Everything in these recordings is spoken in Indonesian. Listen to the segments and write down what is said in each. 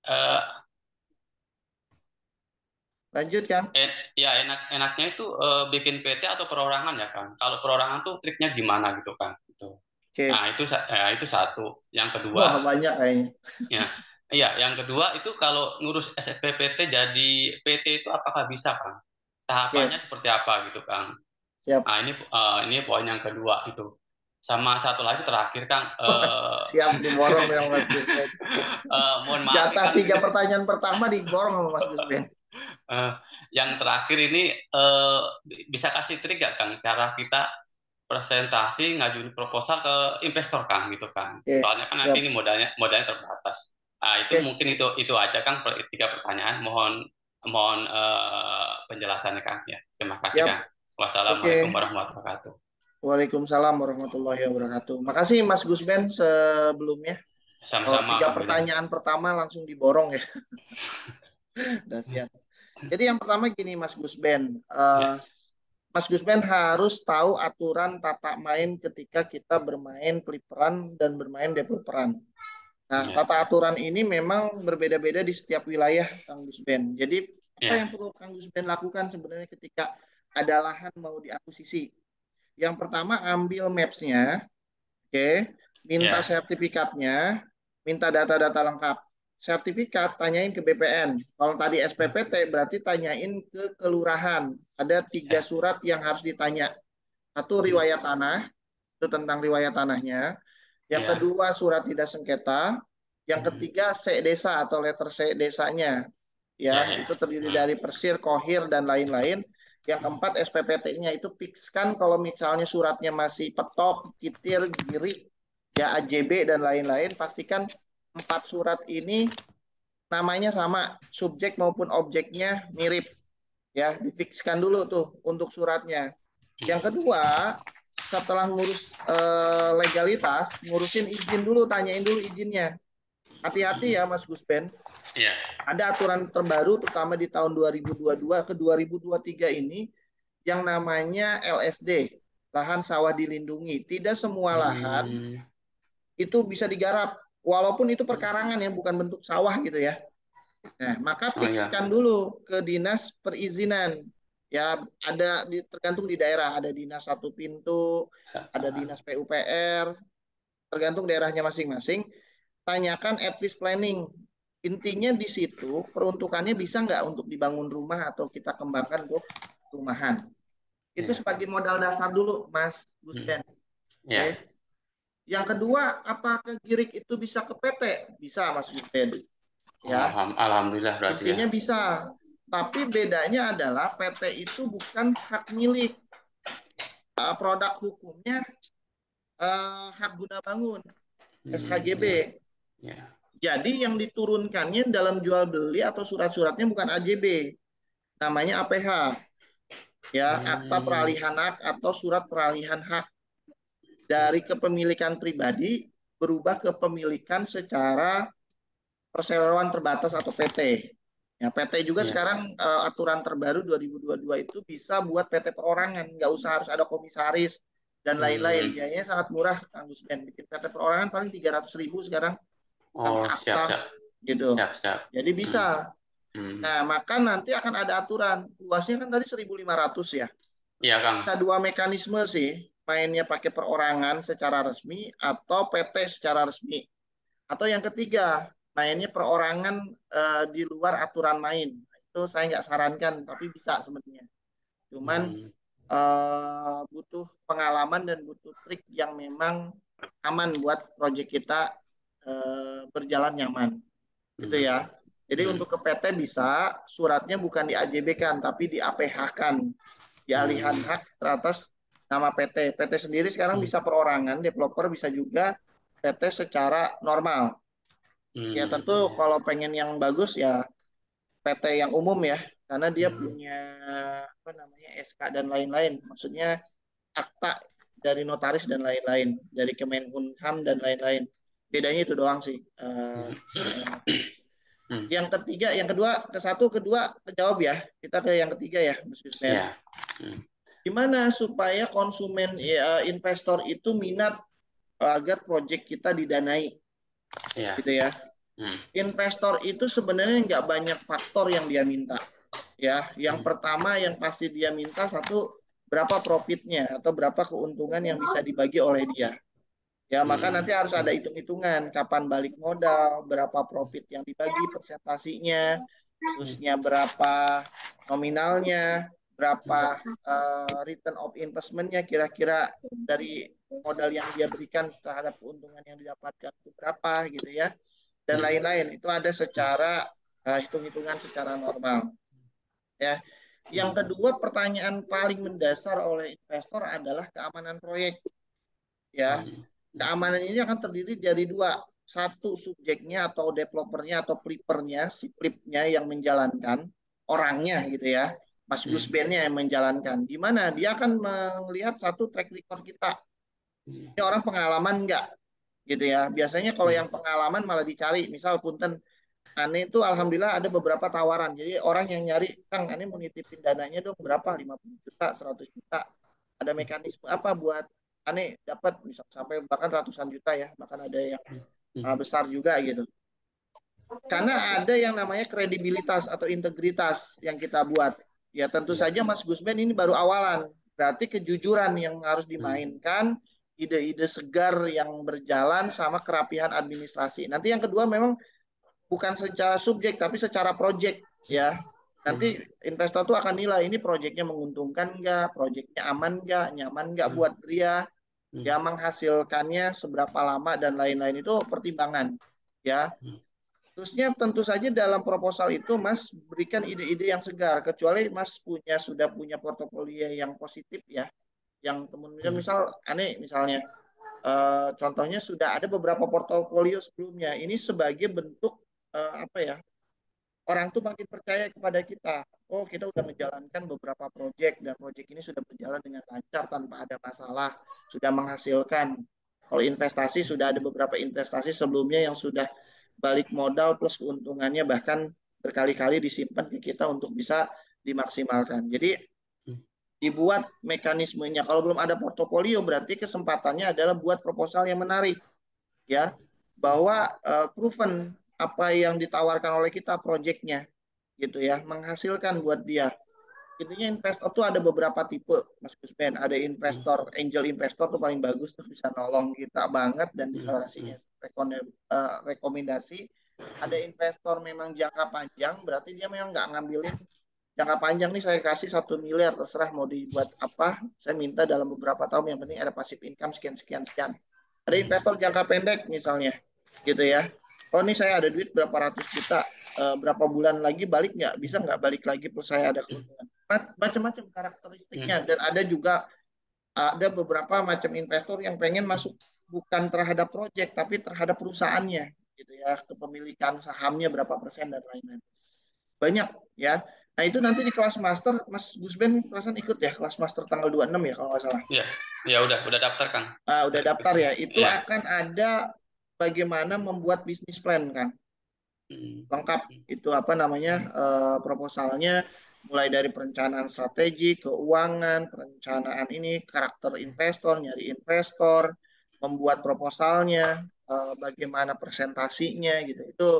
Eh, Lanjut, Kang. ya enaknya itu bikin PT atau perorangan ya Kang. Kalau perorangan tuh triknya gimana gitu Kang? Gitu. Nah Oke. itu satu. Yang kedua, Wah, banyak kayaknya. ya, iya yang kedua itu kalau ngurus SPPT jadi PT itu apakah bisa Kang? Tahapannya Oke, seperti apa gitu Kang? siap. Nah ini poin yang kedua itu. Sama satu lagi terakhir Kang. Wah, siap diborong yang Mas Gusben. Mohon maaf nih Jatah Kang. 3 pertanyaan pertama diborong sama Mas Gusben. Eh, yang terakhir ini bisa kasih trik gak Kang cara kita presentasi ngajuin proposal ke investor Kang gitu kan. Oke, Soalnya kan nanti siap. ini modalnya terbatas. Nah, itu Oke, mungkin itu aja Kang tiga pertanyaan. Mohon mohon penjelasannya Kang ya. Terima kasih siap. Kang. Oke. Wassalamualaikum warahmatullahi wabarakatuh. Waalaikumsalam warahmatullahi wabarakatuh. Makasih Mas Gusben sebelumnya. Kalau Sama-sama tiga Kang William. pertanyaan pertama langsung diborong ya. Dahsyat. Jadi yang pertama gini Mas Gusben. Ya, Mas Gusben harus tahu aturan tata main ketika kita bermain peliperan dan bermain developeran. Nah, ya, tata aturan ini memang berbeda-beda di setiap wilayah, Kang Gusben. Jadi, apa yang ya, perlu Kang Gusben lakukan sebenarnya ketika ada lahan mau diakuisisi? Yang pertama, ambil maps-nya, oke, minta ya, sertifikatnya, minta data-data lengkap. Sertifikat, tanyain ke BPN. Kalau tadi SPPT, berarti tanyain ke kelurahan. Ada 3 ya. surat yang harus ditanya. Satu, Hmm, riwayat tanah, itu tentang riwayat tanahnya. Yang ya. kedua, surat tidak sengketa. Yang Hmm, ketiga, C desa atau letter C desanya. ya, Ya, ya. itu terdiri Hmm, dari persir, kohir, dan lain-lain. Yang keempat, SPPT-nya itu fixkan kalau misalnya suratnya masih petok, kitir, giri, ya AJB, dan lain-lain. Pastikan 4 surat ini namanya sama, subjek maupun objeknya mirip. Ya, difikskan dulu tuh untuk suratnya. Yang kedua, setelah ngurus legalitas, ngurusin izin dulu, tanyain dulu izinnya. Hati-hati ya Mas Gusben, ya. ada aturan terbaru terutama di tahun 2022 ke 2023 ini yang namanya LSD, lahan sawah dilindungi. Tidak semua lahan Hmm, itu bisa digarap, walaupun itu perkarangan ya, bukan bentuk sawah gitu ya. Nah, maka oh ya. fixkan dulu ke dinas perizinan. Ya, ada tergantung di daerah, ada dinas satu pintu, ada dinas PUPR, tergantung daerahnya masing-masing. Tanyakan at least planning. Intinya di situ peruntukannya bisa nggak untuk dibangun rumah atau kita kembangkan untuk rumahan. Itu Ya. sebagai modal dasar dulu, Mas Hmm, Gusben. ya. Oke. Yang kedua, apakah Girik itu bisa ke PT? Bisa, Mas Gusben. Ya, Alhamdulillah berarti ya. intinya bisa. Tapi bedanya adalah PT itu bukan hak milik. Produk hukumnya hak guna bangun, SHGB. Ya, ya. Jadi yang diturunkannya dalam jual beli atau surat-suratnya bukan AJB, namanya APH, ya, Akta Hmm, Peralihan Hak atau Surat Peralihan Hak dari kepemilikan pribadi berubah ke kepemilikan secara perseroan terbatas atau PT. Ya, PT juga ya. sekarang aturan terbaru 2022 itu bisa buat PT perorangan, nggak usah harus ada komisaris dan lain-lain. Hmm. Biayanya sangat murah, Kang Gusben. Bikin PT perorangan paling 300.000 sekarang Oh, tanpa siap, akta, siap. gitu. Siap, siap. Jadi Hmm. bisa. Hmm. Nah, maka nanti akan ada aturan. Luasnya kan tadi 1.500 ya. Iya, Kang. Ada dua mekanisme sih. Mainnya pakai perorangan secara resmi atau PT secara resmi. Atau yang ketiga, mainnya perorangan di luar aturan main. Itu saya nggak sarankan, tapi bisa sebenarnya. Cuman Hmm. butuh pengalaman dan butuh trik yang memang aman buat proyek kita berjalan nyaman. Gitu Hmm. ya. Jadi Hmm. untuk ke PT bisa, suratnya bukan di AJB kan, tapi di APH kan, dialihan Hmm. hak teratas nama PT. PT sendiri sekarang Hmm. bisa perorangan, developer bisa juga PT secara normal. Ya Hmm. tentu kalau pengen yang bagus ya PT yang umum ya, karena dia Hmm. punya apa namanya SK dan lain-lain. Maksudnya akta dari notaris dan lain-lain, dari Kemenkumham dan lain-lain. Bedanya itu doang sih. Hmm. Hmm. Yang ketiga, yang kedua, ke satu, kedua, terjawab ya. Kita ke yang ketiga ya, Mas Yusmen. Ya. Hmm. Gimana supaya konsumen ya, investor itu minat agar proyek kita didanai, Ya. gitu ya. Investor itu sebenarnya nggak banyak faktor yang dia minta. Ya, yang pertama yang pasti dia minta satu, berapa profitnya atau berapa keuntungan yang bisa dibagi oleh dia. Ya, maka nanti harus ada hitung-hitungan kapan balik modal, berapa profit yang dibagi, persentasinya, terusnya berapa nominalnya, berapa return of investment-nya, kira-kira dari modal yang dia berikan terhadap keuntungan yang didapatkan itu berapa gitu ya, dan lain-lain. Itu ada secara hitung-hitungan secara normal. Ya. Yang kedua, pertanyaan paling mendasar oleh investor adalah keamanan proyek. Ya, keamanan ini akan terdiri dari dua. Satu, subjeknya atau developernya atau flippernya, si flipnya yang menjalankan, orangnya gitu ya. Mas Gus Ben-nya yang menjalankan. Di mana dia akan melihat satu track record kita. Ini orang pengalaman enggak? Gitu ya. Biasanya kalau yang pengalaman malah dicari. Misal punten, Ane itu alhamdulillah ada beberapa tawaran. Jadi orang yang nyari, Kang, Ane mau nitipin dananya dong berapa? 50 juta, 100 juta. Ada mekanisme apa buat Ane dapat bisa sampai bahkan ratusan juta ya. Bahkan ada yang besar juga gitu. Karena ada yang namanya kredibilitas atau integritas yang kita buat. Ya tentu saja Mas Gusben ini baru awalan. Berarti kejujuran yang harus dimainkan, ide-ide segar yang berjalan sama kerapihan administrasi. Nanti yang kedua memang bukan secara subjek tapi secara proyek ya. Nanti investor tuh akan nilai ini proyeknya menguntungkan nggak, proyeknya aman nggak, nyaman nggak buat dia, ya menghasilkannya seberapa lama dan lain-lain, itu pertimbangan ya. Terusnya tentu saja dalam proposal itu Mas berikan ide-ide yang segar, kecuali Mas sudah punya portofolio yang positif ya, yang kemudian misal aneh misalnya contohnya sudah ada beberapa portofolio sebelumnya, ini sebagai bentuk apa ya, orang tuh makin percaya kepada kita. Oh, kita sudah menjalankan beberapa proyek dan proyek ini sudah berjalan dengan lancar tanpa ada masalah, sudah menghasilkan. Kalau investasi sudah ada beberapa investasi sebelumnya yang sudah balik modal plus keuntungannya bahkan berkali-kali disimpan ke kita untuk bisa dimaksimalkan. Jadi dibuat mekanismenya. Kalau belum ada portofolio berarti kesempatannya adalah buat proposal yang menarik ya, bahwa proven apa yang ditawarkan oleh kita proyeknya gitu ya, menghasilkan buat dia. Intinya investor tuh ada beberapa tipe Mas Gusben. Ada investor, angel investor tuh paling bagus tuh, bisa nolong kita banget dan bisa kasih rekomendasi. Ada investor memang jangka panjang, berarti dia memang nggak ngambilin jangka panjang nih, saya kasih 1 miliar terserah mau dibuat apa, saya minta dalam beberapa tahun yang penting ada passive income sekian sekian sekian. Ada investor jangka pendek misalnya gitu ya, oh ini saya ada duit berapa ratus juta, berapa bulan lagi balik nggak, bisa nggak balik lagi plus saya ada keuntungan, macam-macam karakteristiknya. Dan ada juga ada beberapa macam investor yang pengen masuk bukan terhadap proyek tapi terhadap perusahaannya gitu ya, kepemilikan sahamnya berapa persen dan lain-lain, banyak ya. Nah itu nanti di kelas master Mas Gusben perasaan ikut ya kelas master tanggal 26 ya kalau nggak salah. Iya, ya udah daftar Kang. Udah daftar ya. Itu Ya. akan ada bagaimana membuat bisnis plan kan. Lengkap itu apa namanya proposalnya, mulai dari perencanaan strategi, keuangan, perencanaan ini, karakter investor, nyari investor, membuat proposalnya, bagaimana presentasinya gitu. Itu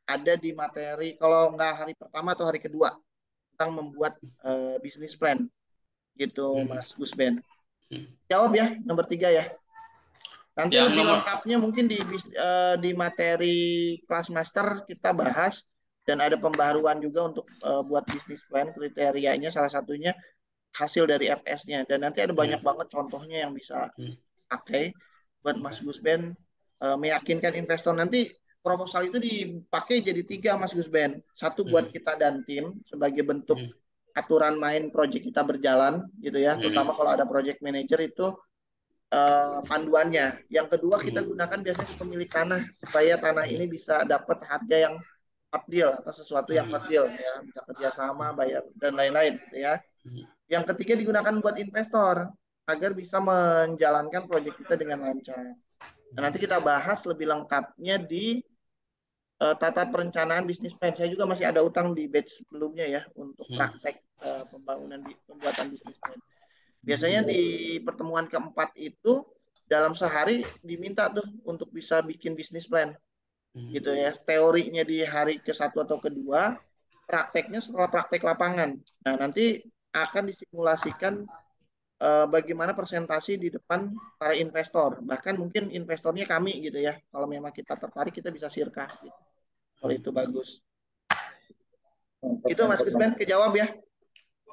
ada di materi kalau nggak hari pertama atau hari kedua tentang membuat bisnis plan gitu Mas Gusben. Jawab ya nomor 3 ya. Nanti Yang lebih nomor lengkapnya mungkin di materi kelas master kita bahas, dan ada pembaruan juga untuk buat bisnis plan, kriterianya salah satunya hasil dari FS-nya, dan nanti ada banyak banget contohnya yang bisa pakai buat Mas Gusben meyakinkan investor. Nanti proposal itu dipakai jadi 3 Mas Gusben, satu buat kita dan tim sebagai bentuk aturan main proyek kita berjalan gitu ya, terutama kalau ada project manager itu panduannya. Yang kedua kita gunakan biasanya ke pemilik tanah supaya tanah ini bisa dapat harga yang hot deal atau sesuatu yang hot deal ya, bisa kerjasama bayar dan lain-lain ya. Yang ketiga digunakan buat investor agar bisa menjalankan proyek kita dengan lancar. Nah, nanti kita bahas lebih lengkapnya di tata perencanaan bisnis plan. Saya juga masih ada utang di batch sebelumnya ya untuk praktek pembuatan bisnis plan. Biasanya di pertemuan keempat itu dalam sehari diminta tuh untuk bisa bikin bisnis plan. gitu ya. Teorinya di hari ke-1 atau kedua, prakteknya setelah praktek lapangan. Nah, nanti akan disimulasikan bagaimana presentasi di depan para investor. Bahkan mungkin investornya kami gitu ya. Kalau memang kita tertarik, kita bisa sirkah gitu. Kalau itu bagus. Mantap, Itu Mas mantap, Gusman mantap. kejawab ya.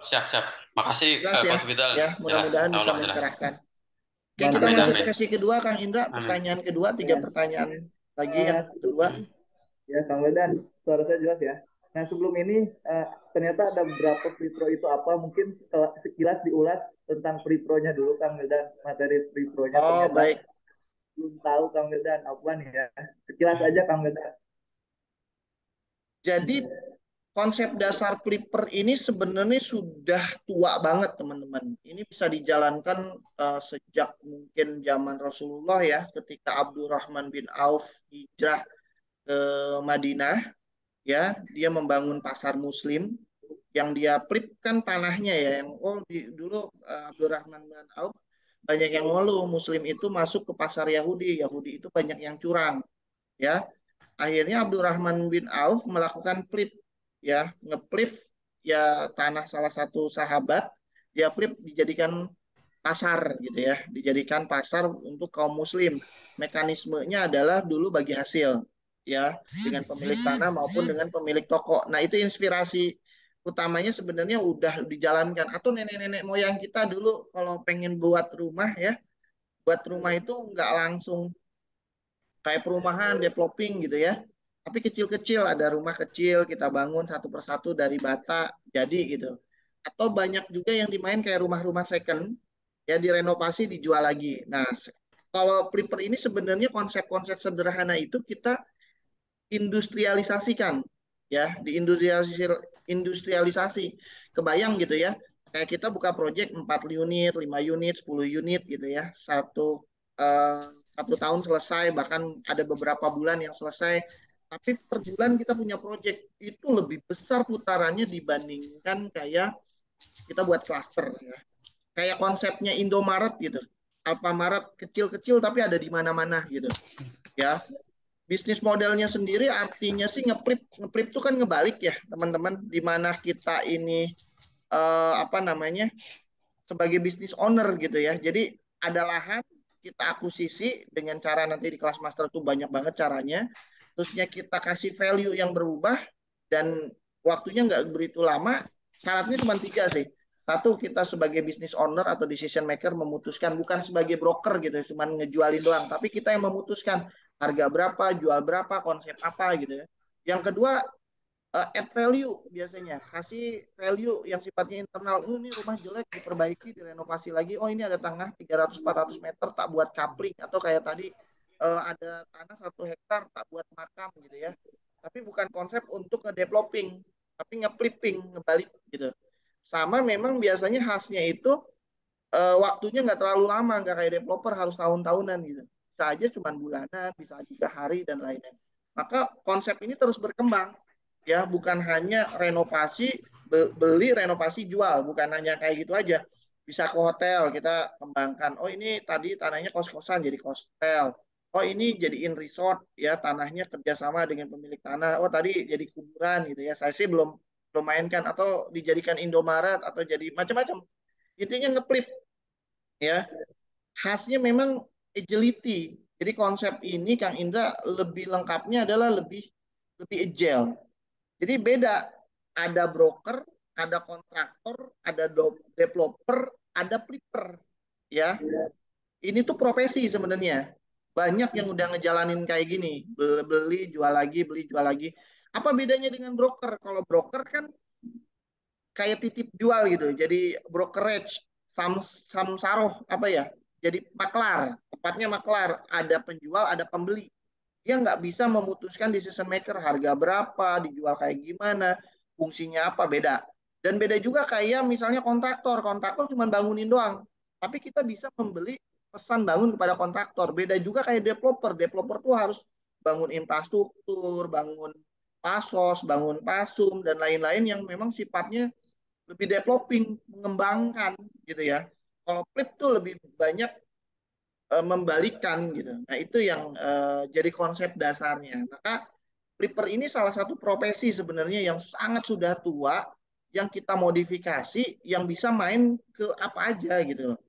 Siap, siap. Makasih Jelas ya. Coach Vital. Ya, Jelas, mudah-mudahan insya bisa Allah jelas. mencerahkan. Oke, kita Mantap, Amin, masuk amin, ke sesi kedua, Kang Indra. amin. Pertanyaan kedua, 3 ya. pertanyaan lagi yang kedua. Sebelum ya Kang Medan, suara saya jelas ya. Nah sebelum ini ternyata ada beberapa pre-pro itu apa? Mungkin sekilas diulas tentang pre-pro-nya dulu Kang Medan. Materi pre-pro-nya Oh, ternyata baik. belum tahu Kang Medan apa nih ya. Sekilas aja Kang Medan. Jadi konsep dasar Clipper ini sebenarnya sudah tua banget teman-teman. Ini bisa dijalankan sejak mungkin zaman Rasulullah ya, ketika Abdurrahman bin Auf hijrah ke Madinah, ya, dia membangun pasar Muslim yang dia flipkan tanahnya ya, yang dulu Abdurrahman bin Auf banyak yang ngeluh Muslim itu masuk ke pasar Yahudi, Yahudi itu banyak yang curang, ya. Akhirnya Abdurrahman bin Auf melakukan flip, ya, ngeflip ya tanah salah satu sahabat, dia flip dijadikan pasar gitu ya, dijadikan pasar untuk kaum muslim. Mekanismenya adalah dulu bagi hasil ya, dengan pemilik tanah maupun dengan pemilik toko. Nah, itu inspirasi utamanya sebenarnya udah dijalankan, atau nenek-nenek moyang kita dulu kalau pengen buat rumah ya, buat rumah itu nggak langsung kayak perumahan developing gitu ya, tapi kecil-kecil, ada rumah kecil kita bangun satu persatu dari bata jadi gitu. Atau banyak juga yang dimain kayak rumah-rumah second ya, direnovasi dijual lagi. Nah, kalau Flipper ini sebenarnya konsep-konsep sederhana itu kita industrialisasikan ya, industrialisasi. Kebayang gitu ya, kayak kita buka project 4 unit, 5 unit, 10 unit gitu ya, eh, satu tahun selesai, bahkan ada beberapa bulan yang selesai. Tapi per bulan kita punya project itu lebih besar putarannya dibandingkan kayak kita buat cluster ya. Kayak konsepnya Indomaret gitu, Alfamaret kecil-kecil tapi ada di mana-mana gitu ya. Bisnis modelnya sendiri artinya sih ngeplip, ngeplip tuh kan ngebalik ya teman-teman, di mana kita ini apa namanya, sebagai bisnis owner gitu ya. Jadi ada lahan, kita akuisisi dengan cara nanti di kelas master tuh banyak banget caranya. Terusnya kita kasih value yang berubah dan waktunya nggak begitu lama. Syaratnya cuma 3 sih. Satu, kita sebagai business owner atau decision maker memutuskan, bukan sebagai broker gitu, cuma ngejualin doang, tapi kita yang memutuskan harga berapa, jual berapa, konsep apa gitu ya. Yang kedua, add value, biasanya kasih value yang sifatnya internal. Ini rumah jelek, diperbaiki, direnovasi lagi. Oh, ini ada tanah 300-400 meter tak buat coupling, atau kayak tadi ada tanah 1 hektar tak buat makam gitu ya. Tapi bukan konsep untuk ngedeveloping, tapi ngeflipping, ngebalik gitu. Sama memang biasanya khasnya itu waktunya nggak terlalu lama, nggak kayak developer harus tahun-tahunan gitu. Bisa aja cuma bulanan, bisa juga hari dan lain-lain. Maka konsep ini terus berkembang ya, bukan hanya renovasi, beli, renovasi, jual, bukan hanya kayak gitu aja. Bisa ke hotel kita kembangkan. Oh, ini tadi tanahnya kos-kosan jadi hostel. Oh, ini jadiin resort ya, tanahnya kerjasama dengan pemilik tanah. Oh, tadi jadi kuburan gitu ya. Saya sih belum belum mainkan, atau dijadikan Indomaret atau jadi macam-macam. Intinya ngeplit ya. Khasnya memang agility. Jadi konsep ini Kang Indra lebih lengkapnya adalah lebih lebih agile. Jadi beda, ada broker, ada kontraktor, ada developer, ada flipper ya. Ini tuh profesi sebenarnya. Banyak yang udah ngejalanin kayak gini, beli jual lagi, beli jual lagi. Apa bedanya dengan broker? Kalau broker kan kayak titip jual gitu. Jadi brokerage, samsaroh apa ya? Jadi maklar, tepatnya maklar. Ada penjual, ada pembeli. Dia nggak bisa memutuskan decision maker harga berapa, dijual kayak gimana, fungsinya apa, beda. Dan beda juga kayak misalnya kontraktor. Kontraktor cuma bangunin doang. Tapi kita bisa membeli pesan bangun kepada kontraktor. Beda juga kayak developer. Developer tuh harus bangun infrastruktur, bangun pasos, bangun pasum, dan lain-lain yang memang sifatnya lebih developing, mengembangkan gitu ya. Kalau flip tuh lebih banyak membalikan gitu. Nah, itu yang jadi konsep dasarnya. Maka flipper ini salah satu profesi sebenarnya yang sangat sudah tua, yang kita modifikasi, yang bisa main ke apa aja gitu loh.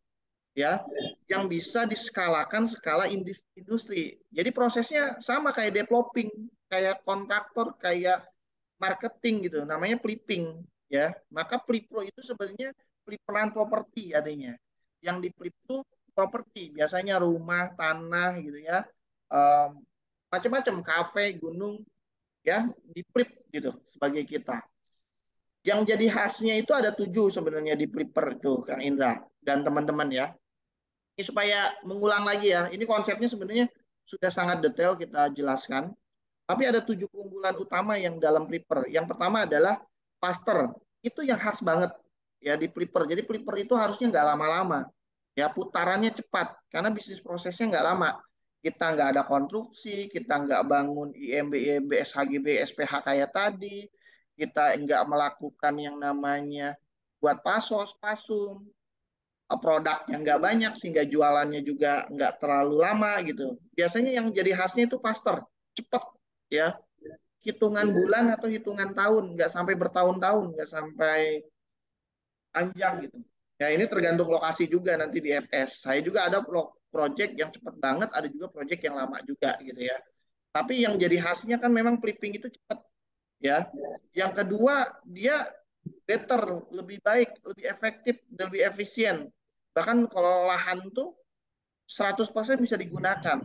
Ya, yang bisa diskalakan skala industri. Jadi prosesnya sama kayak developing, kayak kontraktor, kayak marketing gitu. Namanya flipping ya. Maka flipro itu sebenarnya fliperan properti adanya. Yang di flip itu properti, biasanya rumah, tanah gitu ya. Um, Macam-macam kafe, gunung ya, di flip gitu sebagai kita. Yang jadi khasnya itu ada 7 sebenarnya di flipper itu Kang Indra dan teman-teman ya. Ini supaya mengulang lagi ya. Ini konsepnya sebenarnya sudah sangat detail kita jelaskan. Tapi ada 7 keunggulan utama yang dalam flipper. Yang pertama adalah faster. Itu yang khas banget ya di flipper. Jadi flipper itu harusnya nggak lama-lama. Ya putarannya cepat karena bisnis prosesnya nggak lama. Kita nggak ada konstruksi, kita nggak bangun IMB, IMB, SHGB, SPH kayak tadi. Kita nggak melakukan yang namanya buat pasos, pasum, produk yang nggak banyak sehingga jualannya juga nggak terlalu lama gitu. Biasanya yang jadi khasnya itu faster, cepat ya, hitungan bulan atau hitungan tahun, nggak sampai bertahun-tahun, nggak sampai panjang gitu. Ya ini tergantung lokasi juga nanti di FS. Saya juga ada project yang cepat banget, ada juga project yang lama juga gitu ya. Tapi yang jadi khasnya kan memang flipping itu cepat ya. Yang kedua dia better, lebih baik, lebih efektif, lebih efisien. Bahkan kalau lahan tuh 100% bisa digunakan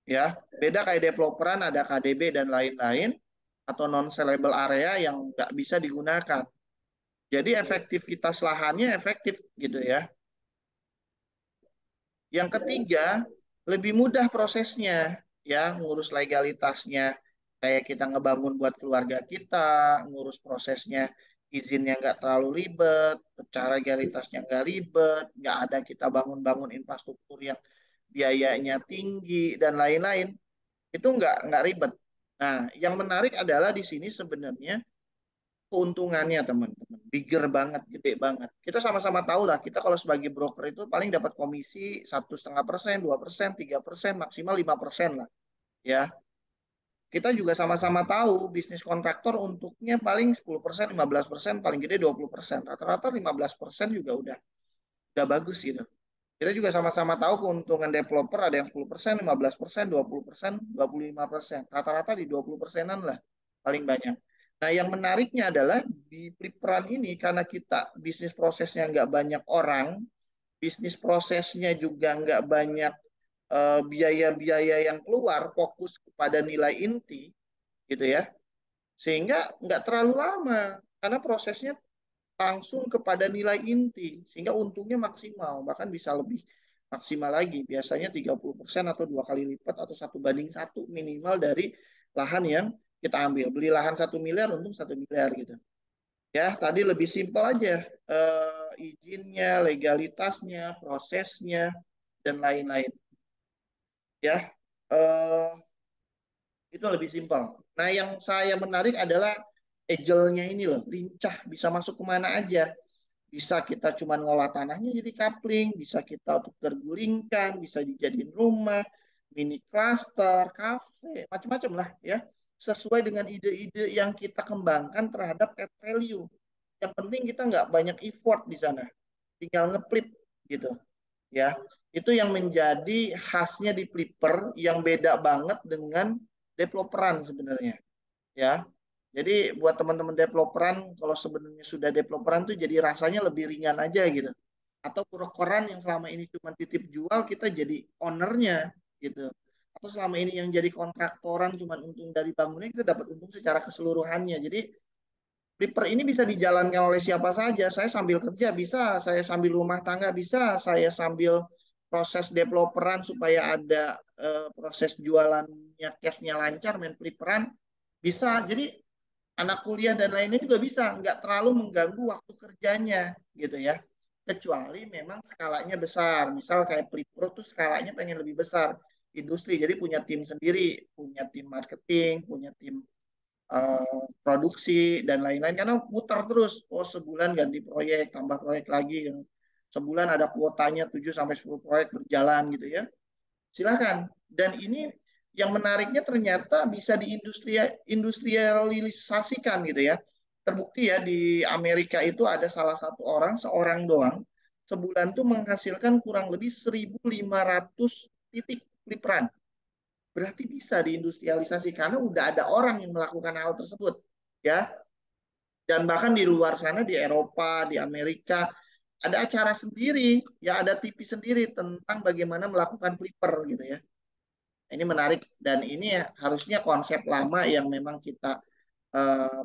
ya. Beda kayak developeran ada KDB dan lain-lain atau non sellable area yang nggak bisa digunakan. Jadi efektivitas lahannya efektif gitu ya. Yang ketiga, lebih mudah prosesnya ya, ngurus legalitasnya. Kayak kita ngebangun buat keluarga kita, ngurus prosesnya izinnya nggak terlalu ribet, cara legalitasnya nggak ribet, nggak ada kita bangun-bangun infrastruktur yang biayanya tinggi dan lain-lain. Itu nggak ribet. Nah, yang menarik adalah di sini sebenarnya keuntungannya teman-teman bigger banget, gede banget. Kita sama-sama tahu lah, kita kalau sebagai broker itu paling dapat komisi 1,5%, 2%, 3%, maksimal 5% lah ya. Kita juga sama-sama tahu bisnis kontraktor untuknya paling 10%, 15%, paling gede 20%. Rata-rata 15% juga udah bagus gitu. Kita juga sama-sama tahu keuntungan developer ada yang 10%, 15%, 20%, 25%. Rata-rata di 20%-an lah paling banyak. Nah, yang menariknya adalah di Flipperan ini karena kita bisnis prosesnya nggak banyak orang, bisnis prosesnya juga nggak banyak biaya-biaya yang keluar, fokus kepada nilai inti, gitu ya. Sehingga nggak terlalu lama karena prosesnya langsung kepada nilai inti sehingga untungnya maksimal bahkan bisa lebih maksimal lagi biasanya 30% atau 2 kali lipat atau 1 banding 1 minimal dari lahan yang kita ambil beli lahan 1 miliar untung 1 miliar gitu ya tadi lebih simpel aja izinnya legalitasnya prosesnya dan lain-lain ya eh, itu lebih simpel. Nah yang saya menarik adalah agile-nya ini loh lincah bisa masuk kemana aja. Bisa kita cuma ngolah tanahnya jadi kapling, bisa kita untuk tergulingkan, bisa dijadiin rumah, mini cluster, kafe, macam-macam lah ya. Sesuai dengan ide-ide yang kita kembangkan terhadap add value. Yang penting kita nggak banyak effort di sana, tinggal ngeplit gitu ya. Itu yang menjadi khasnya di Flipper yang beda banget dengan developeran sebenarnya ya. Jadi buat teman-teman developeran, kalau sebenarnya sudah developeran tuh jadi rasanya lebih ringan aja gitu. Atau brokeran yang selama ini cuma titip jual, kita jadi ownernya gitu. Atau selama ini yang jadi kontraktoran cuma untung dari bangunnya, kita dapat untung secara keseluruhannya. Jadi Flipper ini bisa dijalankan oleh siapa saja. Saya sambil kerja bisa, saya sambil rumah tangga bisa, saya sambil proses developeran supaya ada proses jualannya, cashnya lancar, main Flipperan bisa. Jadi anak kuliah dan lainnya juga bisa, nggak terlalu mengganggu waktu kerjanya gitu ya. Kecuali memang skalanya besar, misal kayak Flipro tuh skalanya pengen lebih besar, industri, jadi punya tim sendiri, punya tim marketing, punya tim produksi dan lain-lain karena muter terus, oh sebulan ganti proyek, tambah proyek lagi yang sebulan ada kuotanya 7 sampai 10 proyek berjalan gitu ya. Silakan. Dan ini yang menariknya ternyata bisa diindustrialisasikan gitu ya. Terbukti ya di Amerika itu ada salah satu orang, seorang doang, sebulan tuh menghasilkan kurang lebih 1.500 titik liperan. Berarti bisa diindustrialisasi karena udah ada orang yang melakukan hal tersebut. Ya, dan bahkan di luar sana di Eropa, di Amerika ada acara sendiri, ya ada TV sendiri tentang bagaimana melakukan flipper gitu ya. Ini menarik dan ini ya, harusnya konsep lama yang memang kita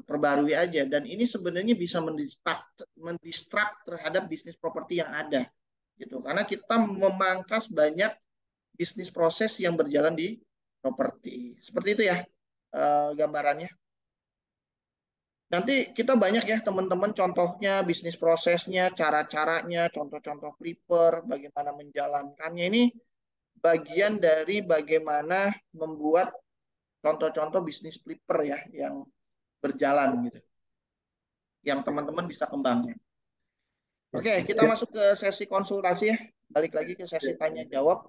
perbarui aja dan ini sebenarnya bisa mendistrak terhadap bisnis properti yang ada gitu karena kita memangkas banyak bisnis proses yang berjalan di properti seperti itu ya gambarannya. Nanti kita banyak ya teman-teman contohnya, bisnis prosesnya, cara-caranya, contoh-contoh flipper, bagaimana menjalankannya. Ini bagian dari bagaimana membuat contoh-contoh bisnis flipper ya yang berjalan gitu. Yang teman-teman bisa kembangkan. Oke, kita Ya, masuk ke sesi konsultasi ya. Balik lagi ke sesi tanya jawab.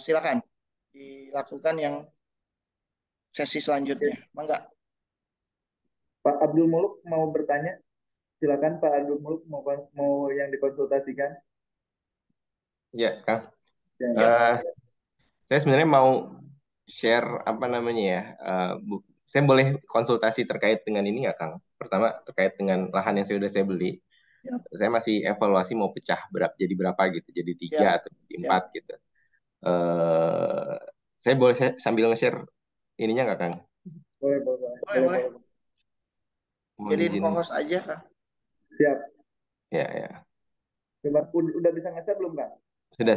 Silakan dilakukan yang sesi selanjutnya. Mangga. Pak Abdul Muluk mau bertanya, silakan Pak Abdul Muluk mau yang dikonsultasikan. Ya, Kang. Ya, Ya, Eh, saya sebenarnya mau share apa namanya ya. Saya boleh konsultasi terkait dengan ini nggak, Kang? Pertama terkait dengan lahan yang sudah saya beli. siap, Saya masih evaluasi mau pecah jadi berapa gitu, jadi tiga siap, atau jadi siap. empat gitu. Saya boleh sambil nge-share ininya nggak, Kang? boleh, boleh, boleh, Boleh, boleh, boleh. boleh. Mohon Jadiin izin. co-host aja, Kak. Siap. Ya, ya. Coba udah bisa ngecat belum, Kang? Sudah.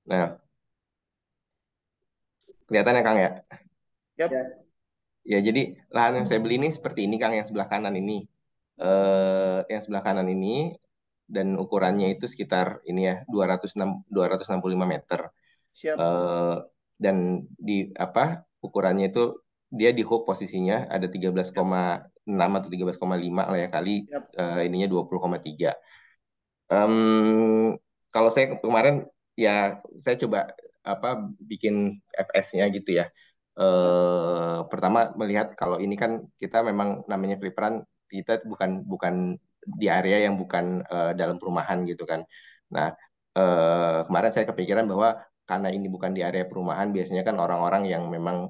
Nah, kelihatan ya, Kang ya? Yap, Ya, Ya, jadi lahan yang saya beli ini seperti ini, Kang, yang sebelah kanan ini. Yang sebelah kanan ini dan ukurannya itu sekitar ini ya 265 meter. siap, Eh, dan di apa ukurannya itu dia di hook posisinya ada siap, 13,6 atau 13,5 lah ya kali siap. ininya 20,3. Kalau saya kemarin ya saya coba apa bikin FS-nya gitu ya. Pertama melihat kalau ini kan kita memang namanya preperan kita bukan bukan di area yang bukan dalam perumahan gitu kan. Nah, kemarin saya kepikiran bahwa karena ini bukan di area perumahan, biasanya kan orang-orang yang memang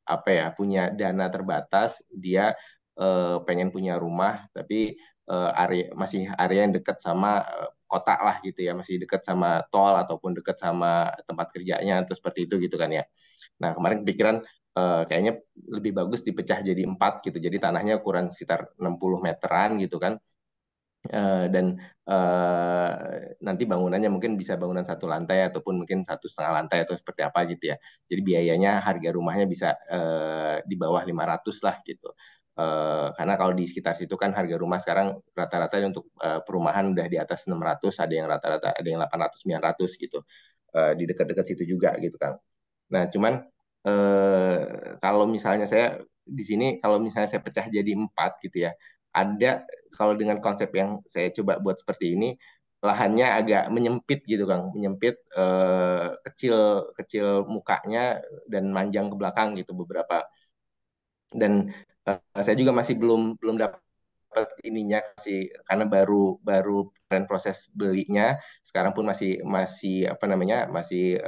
apa ya punya dana terbatas, dia pengen punya rumah, tapi masih area yang dekat sama kota lah gitu ya, masih dekat sama tol ataupun dekat sama tempat kerjanya atau seperti itu gitu kan ya. Nah kemarin kepikiran kayaknya lebih bagus dipecah jadi empat gitu, jadi tanahnya ukuran sekitar 60 meteran gitu kan. Dan nanti bangunannya mungkin bisa bangunan satu lantai ataupun mungkin 1,5 lantai atau seperti apa gitu ya. Jadi biayanya harga rumahnya bisa di bawah 500 lah gitu. Karena kalau di sekitar situ kan harga rumah sekarang rata-rata untuk perumahan udah di atas 600, ada yang rata-rata ada yang 800 900 gitu. Di dekat-dekat situ juga gitu kan. Nah, cuman eh, kalau misalnya saya di sini, kalau misalnya saya pecah jadi empat gitu ya, ada kalau dengan konsep yang saya coba buat seperti ini, lahannya agak menyempit gitu Kang, menyempit kecil kecil mukanya dan manjang ke belakang gitu beberapa. Dan saya juga masih belum belum dapat ininya sih karena baru baru proses belinya sekarang pun masih masih apa namanya masih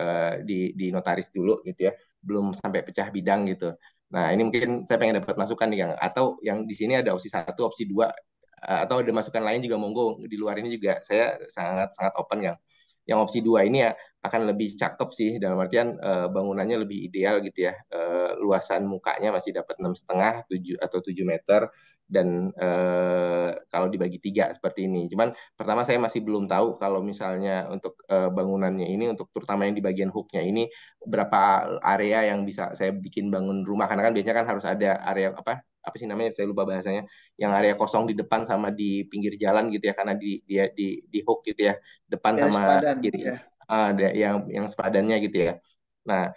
di notaris dulu gitu ya belum sampai pecah bidang gitu. Nah ini mungkin saya pengen dapat masukan nih Kang atau yang di sini ada opsi satu opsi dua atau ada masukan lain juga monggo di luar ini juga saya sangat sangat open Kang. Yang opsi dua ini ya akan lebih cakep sih dalam artian bangunannya lebih ideal gitu ya. Luasan mukanya masih dapat 6,5 7 atau 7 meter dan kalau dibagi tiga seperti ini. Cuman pertama saya masih belum tahu kalau misalnya untuk bangunannya ini untuk terutama yang di bagian hooknya ini berapa area yang bisa saya bikin bangun rumah karena kan biasanya kan harus ada area apa sih namanya saya lupa bahasanya yang area kosong di depan sama di pinggir jalan gitu ya karena dia di hook gitu ya depan Garis sama padan, kiri ya. ada yang sepadannya gitu ya. Nah,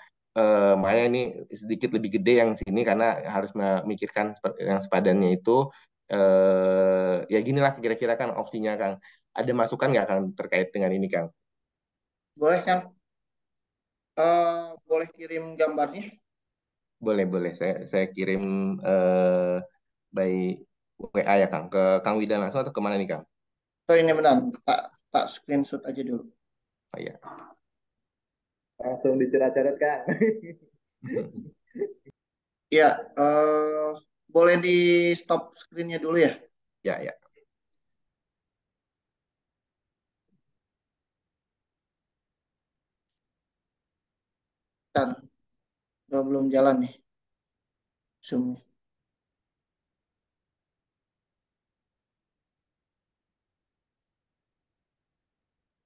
makanya ini sedikit lebih gede yang sini karena harus memikirkan yang sepadannya itu ya ginilah kira-kira kan opsinya Kang. Ada masukan nggak Kang terkait dengan ini Kang? Boleh kan? Boleh kirim gambarnya? Boleh, boleh. Saya kirim by WA ya, Kang. Ke Kang Widan langsung atau kemana nih, Kang? Oh ini benar, tak tak screenshot aja dulu. Oh ya. Langsung dicoret-coret Kang. Ya, boleh di stop screennya dulu ya. Ya, ya. Bentar, belum jalan nih Zoom.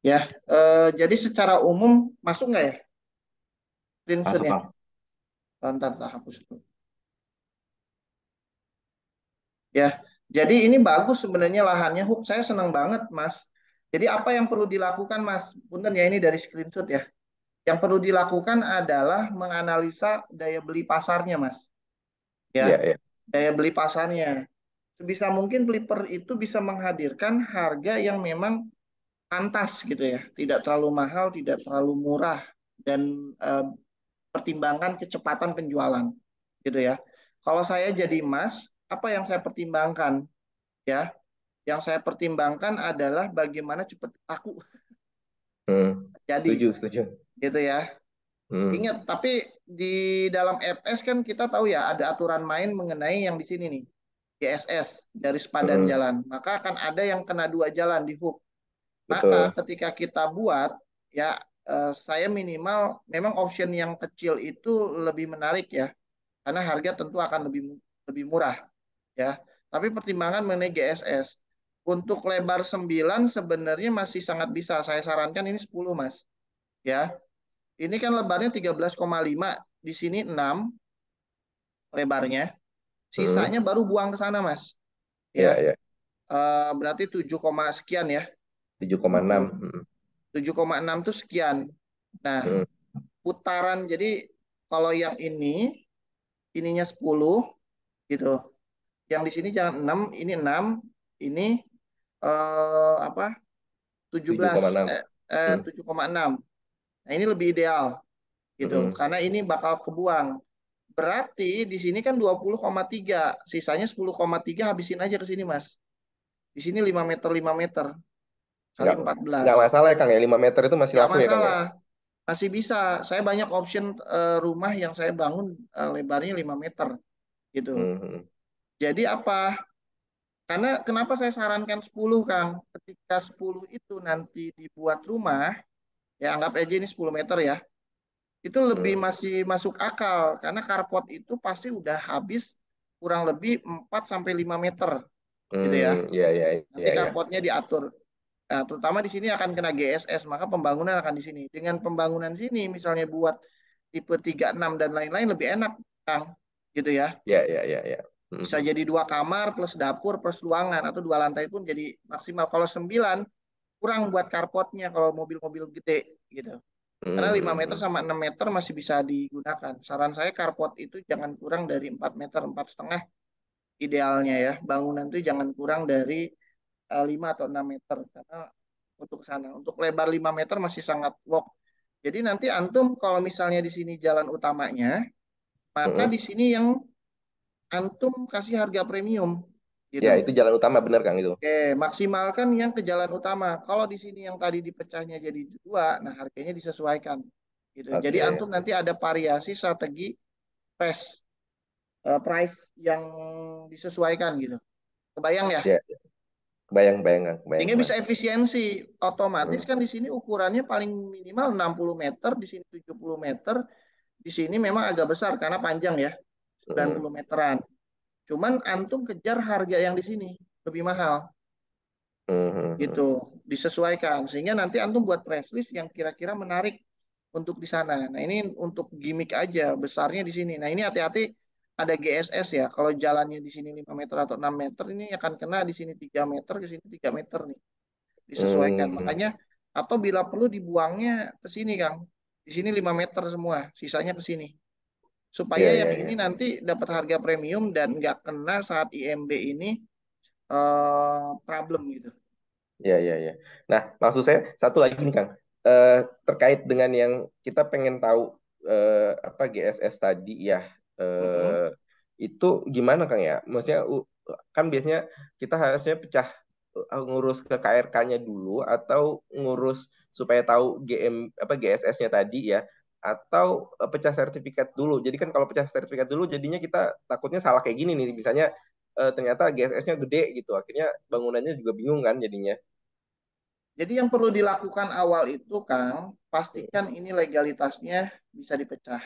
Ya, jadi secara umum masuk nggak ya Masuk, screenshotnya? Kang. Bentar, tak hapus dulu. Ya, jadi ini bagus sebenarnya lahannya. Hook saya senang banget, Mas. Jadi apa yang perlu dilakukan, Mas? Punten ya ini dari screenshot ya. Yang perlu dilakukan adalah menganalisa daya beli pasarnya, Mas. Ya, Iya, iya. daya beli pasarnya. Sebisa mungkin Flipper itu bisa menghadirkan harga yang memang pantas gitu ya, tidak terlalu mahal, tidak terlalu murah, dan eh, pertimbangan kecepatan penjualan gitu ya. Kalau saya jadi Mas, apa yang saya pertimbangkan ya? Yang saya pertimbangkan adalah bagaimana cepat aku jadi Setuju, setuju. gitu ya. Hmm. Ingat, tapi di dalam FS kan kita tahu ya ada aturan main mengenai yang di sini nih, GSS, garis padan Hmm. jalan. Maka akan ada yang kena dua jalan di hook. Maka Betul. ketika kita buat ya, saya minimal memang option yang kecil itu lebih menarik ya, karena harga tentu akan lebih lebih murah ya. Tapi pertimbangan mengenai GSS untuk lebar 9 sebenarnya masih sangat bisa. Saya sarankan ini 10 Mas. Ya. Ini kan lebarnya 13,5, di sini 6 lebarnya. Hmm. Sisanya baru buang ke sana Mas. Ya. Iya, iya. Berarti 7, sekian ya. 7,6. Mm-mm. 7,6 itu sekian. Nah, Hmm. putaran jadi kalau yang ininya 10 gitu. Yang di sini jangan 6, ini 6, ini apa? 17 7,6. eh, Hmm. 7,6. Nah, ini lebih ideal gitu Hmm. karena ini bakal kebuang. Berarti di sini kan 20,3, sisanya 10,3 habisin aja ke sini, Mas. Di sini 5 meter kali Nggak, 14. nggak masalah ya, Kang ya. 5 meter itu masih Nggak laku ya, Kang ya? masalah. Masih bisa. Saya banyak option rumah yang saya bangun lebarnya 5 meter gitu. Hmm. Hmm. Jadi apa? Karena kenapa saya sarankan 10, Kang? Ketika 10 itu nanti dibuat rumah, ya anggap aja ini 10 meter ya, itu lebih Hmm. masih masuk akal. Karena carport itu pasti udah habis kurang lebih 4 sampai 5 meter gitu ya. Hmm. Iya, iya, Nanti iya, iya. carportnya diatur. Nah, terutama di sini akan kena GSS, maka pembangunan akan di sini. Dengan pembangunan sini, misalnya buat tipe 36 dan lain-lain lebih enak, Kang. Gitu ya. Iya, iya, iya, iya. Hmm. Bisa jadi 2 kamar plus dapur plus ruangan, atau 2 lantai pun jadi maksimal. Kalau 9 kurang buat carportnya kalau mobil-mobil gede gitu. Karena Hmm. 5 Hmm. meter Hmm. sama 6 meter masih bisa digunakan. Saran saya carport itu jangan kurang dari 4 meter, 4,5 idealnya ya. Bangunan itu jangan kurang dari 5 atau 6 meter. Karena untuk sana, untuk lebar 5 meter masih sangat work. Jadi nanti antum kalau misalnya di sini jalan utamanya, maka Hmm. di sini yang antum kasih harga premium Ya, gitu. itu jalan utama benar, Kang itu. Oke, maksimalkan yang ke jalan utama. Kalau di sini yang tadi dipecahnya jadi dua, nah harganya disesuaikan gitu. Jadi Oke. antum nanti ada variasi strategi price, price yang disesuaikan gitu. Kebayang ya? Ya, bayang, bayang, Kang. Bayang, Sehingga Bang. bisa efisiensi. Otomatis Hmm. kan di sini ukurannya paling minimal 60 meter, di sini 70 meter, di sini memang agak besar karena panjang ya, Hmm. 90 meteran. Cuman antum kejar harga yang di sini lebih mahal Hmm. Hmm. gitu, Hmm. disesuaikan sehingga nanti antum buat price list yang kira-kira menarik untuk di sana. Nah, ini untuk gimmick aja, besarnya di sini. Nah, ini hati-hati ada GSS ya. Kalau jalannya di sini 5 meter atau 6 meter, ini akan kena di sini 3 meter, ke sini 3 meter nih. Disesuaikan. Hmm. Makanya atau bila perlu dibuangnya ke sini, Kang. Di sini 5 meter semua, sisanya ke sini. Supaya Ya, yang ya, ini ya. nanti dapat harga premium dan nggak kena saat IMB ini problem gitu. Ya, ya, ya. Nah, maksud saya satu lagi nih, Kang. terkait dengan yang kita pengen tahu apa GSS tadi ya, Mm-mm. itu gimana Kang ya? Maksudnya kan biasanya kita harusnya pecah ngurus ke KRK-nya dulu atau ngurus supaya tahu apa GSS-nya tadi ya, atau pecah sertifikat dulu. Jadi kan kalau pecah sertifikat dulu jadinya kita takutnya salah kayak gini nih, misalnya ternyata GSS-nya gede gitu, akhirnya bangunannya juga bingung kan jadinya. Jadi yang perlu dilakukan awal itu, Kang, pastikan ini legalitasnya bisa dipecah.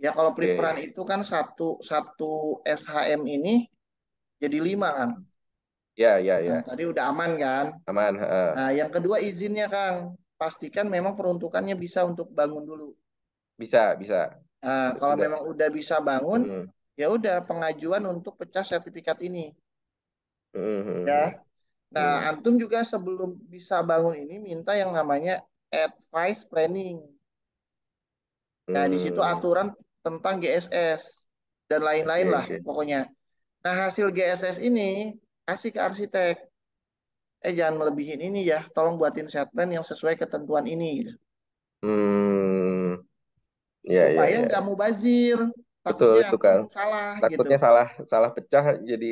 Ya kalau Oke, preperan itu kan satu satu SHM ini jadi 5, Kang. ya ya Nah, ya, tadi udah aman kan? aman. Nah, yang kedua izinnya, Kang. Pastikan memang peruntukannya bisa untuk bangun dulu. Bisa bisa. Nah, kalau Sudah. memang udah bisa bangun, Mm, ya udah pengajuan untuk pecah sertifikat ini, mm, mm, ya. mm, Nah, mm. antum juga sebelum bisa bangun ini minta yang namanya advice planning. Nah, di situ Hmm, aturan tentang GSS dan lain-lain oke lah oke. pokoknya. Nah, hasil GSS ini kasih ke arsitek. Jangan melebihin ini ya, tolong buatin set plan yang sesuai ketentuan ini, gitu. Hmm, ya ya Supaya nggak ya. mubazir. Betul Takutnya itu antum Kang. salah gitu. Takutnya salah salah pecah jadi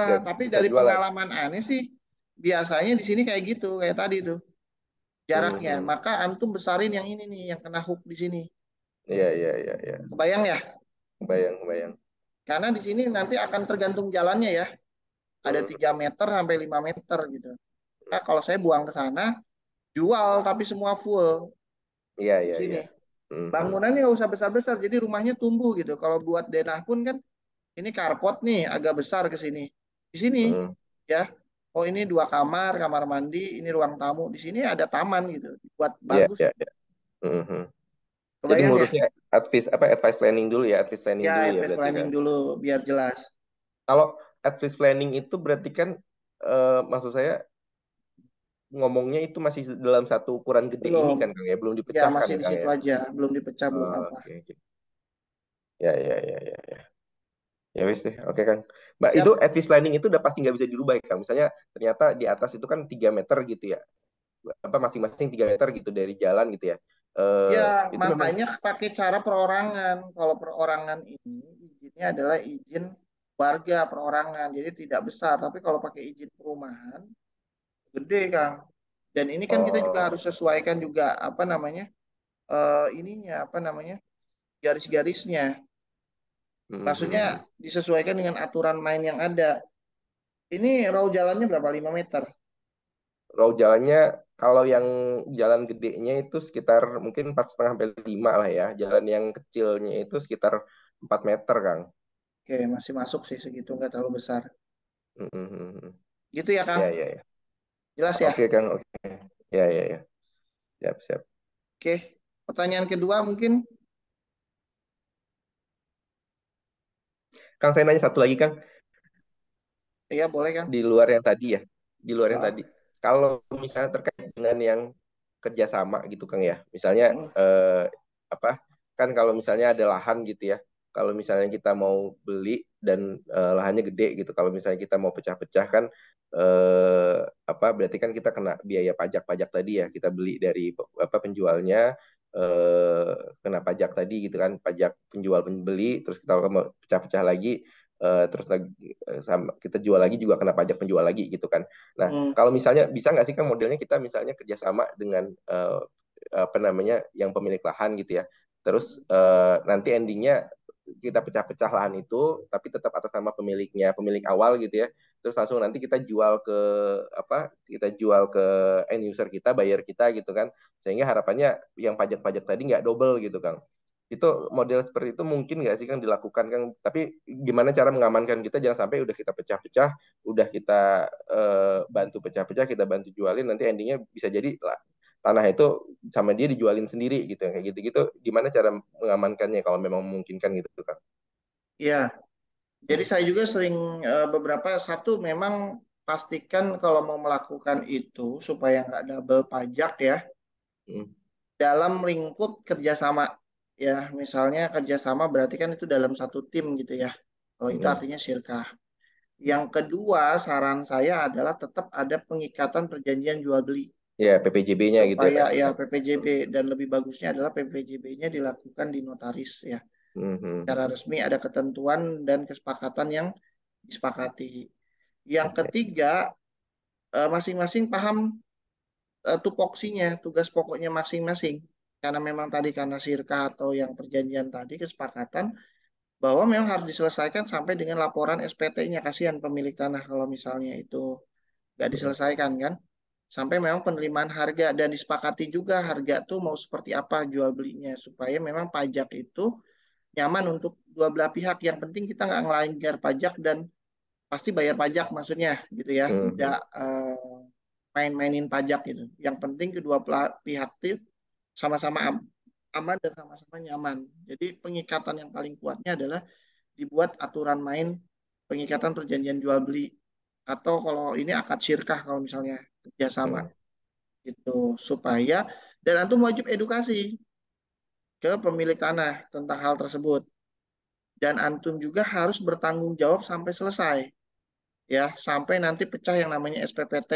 nggak Tapi bisa dari jual lagi. pengalaman aneh sih, biasanya di sini kayak gitu, kayak tadi tuh Hmm, jaraknya. hmm. Maka antum besarin yang ini nih, yang kena hook di sini. Iya iya iya iya. Kebayang ya? Bayang bayang. Karena di sini nanti akan tergantung jalannya ya. Ada Hmm, 3 meter sampai 5 meter gitu. Nah, kalau saya buang ke sana, jual tapi semua full iya di iya sini. iya. Hmm, hmm, Bangunannya nggak usah besar-besar, jadi rumahnya tumbuh gitu. Kalau buat denah pun kan, ini carport nih agak besar ke sini. Di sini hmm. ya, oh ini 2 kamar, kamar mandi, ini ruang tamu. Di sini ada taman gitu, buat Iya bagus. iya iya. Hmm, hmm. Jadi Kebayang ya? ngurusnya advice planning dulu ya, advice planning Ya, dulu ya advance berarti planning kan. dulu biar jelas. Kalau advice planning itu berarti kan maksud saya ngomongnya itu masih dalam satu ukuran gede ini Belum, kan Kang ya, belum ya dipecahkan masih ya di Kang situ ya. aja, belum dipecah, belum Oh, apa. oke oke. Ya ya ya ya ya. Ya wis deh, oke Kang. Mbak, itu Siap. advice planning itu udah pasti nggak bisa dirubah ya Kang. Misalnya ternyata di atas itu kan 3 meter gitu ya. Apa masing-masing 3 meter gitu dari jalan gitu ya. Ya, Itu memang makanya pakai cara perorangan. Kalau perorangan ini izinnya adalah izin warga perorangan, jadi tidak besar. Tapi kalau pakai izin perumahan, gede, Kang. Dan ini kan kita juga oh harus sesuaikan juga apa namanya ininya apa namanya garis-garisnya. Maksudnya mhm. disesuaikan dengan aturan main yang ada. Ini raw jalannya berapa? 5 meter. Road jalannya kalau yang jalan gedenya itu sekitar mungkin 4,5 sampai 5 lah ya. Jalan yang kecilnya itu sekitar 4 meter Kang. Oke, masih masuk sih segitu, nggak terlalu besar. Mhm. Gitu ya, Kang. Ya ya ya. Jelas Oke ya? Kang, oke. Ya ya ya. Siap siap. Oke. Pertanyaan kedua mungkin. Kang, saya nanya satu lagi Kang. Ya, boleh, Kang. Di luar yang tadi ya, di luar yang Ah, tadi. Kalau misalnya terkait dengan yang kerjasama gitu Kang ya, misalnya mm, apa? Kan kalau misalnya ada lahan gitu ya, kalau misalnya kita mau beli dan lahannya gede gitu, kalau misalnya kita mau pecah-pecah kan eh, apa? Berarti kan kita kena biaya pajak-pajak tadi ya, kita beli dari apa penjualnya eh, kena pajak tadi gitu kan, pajak penjual pembeli, terus kita mau pecah-pecah lagi terus lagi sama kita jual lagi juga kena pajak penjual lagi gitu kan. Nah, mm. kalau misalnya bisa nggak sih kan modelnya kita misalnya kerjasama dengan apa namanya yang pemilik lahan gitu ya. Terus nanti endingnya kita pecah-pecah lahan itu, tapi tetap atas nama pemiliknya, pemilik awal gitu ya. Terus langsung nanti kita jual ke apa? Kita jual ke end user kita, buyer kita gitu kan. Sehingga harapannya yang pajak-pajak tadi nggak double gitu Kang. Itu model seperti itu mungkin nggak sih Kang dilakukan Kang? Tapi gimana cara mengamankan kita jangan sampai udah kita pecah-pecah, udah kita bantu pecah-pecah, kita bantu jualin, nanti endingnya bisa jadi lah, tanah itu sama dia dijualin sendiri gitu kayak gitu-gitu. Gimana cara mengamankannya kalau memang memungkinkan gitu Kang? Ya, jadi Hmm. saya juga sering beberapa satu memang pastikan kalau mau melakukan itu supaya nggak double pajak ya Hmm. dalam lingkup kerjasama ya misalnya kerjasama berarti kan itu dalam satu tim gitu ya kalau itu Hmm. artinya syirkah. Yang kedua saran saya adalah tetap ada pengikatan perjanjian jual beli. Ya, PPJB-nya gitu ya supaya Kang. ya PPJB, dan lebih bagusnya adalah PPJB-nya dilakukan di notaris ya. Secara Mhm. resmi ada ketentuan dan kesepakatan yang disepakati. Yang ketiga, masing-masing paham tupoksinya, tugas pokoknya masing-masing. Karena memang tadi karena sirka atau yang perjanjian tadi kesepakatan bahwa memang harus diselesaikan sampai dengan laporan SPT-nya. Kasihan pemilik tanah kalau misalnya itu nggak diselesaikan kan. Sampai memang penerimaan harga dan disepakati juga harga tuh mau seperti apa jual belinya supaya memang pajak itu nyaman untuk dua belah pihak. Yang penting kita nggak ngelanggar pajak dan pasti bayar pajak maksudnya gitu ya, tidak Mhm. main-mainin pajak gitu. Yang penting kedua pihak itu sama-sama aman dan sama-sama nyaman. Jadi pengikatan yang paling kuatnya adalah dibuat aturan main pengikatan perjanjian jual beli atau kalau ini akad syirkah kalau misalnya kerjasama Mhm. gitu supaya dan antum wajib edukasi ke pemilik tanah tentang hal tersebut dan antum juga harus bertanggung jawab sampai selesai ya sampai nanti pecah yang namanya SPPT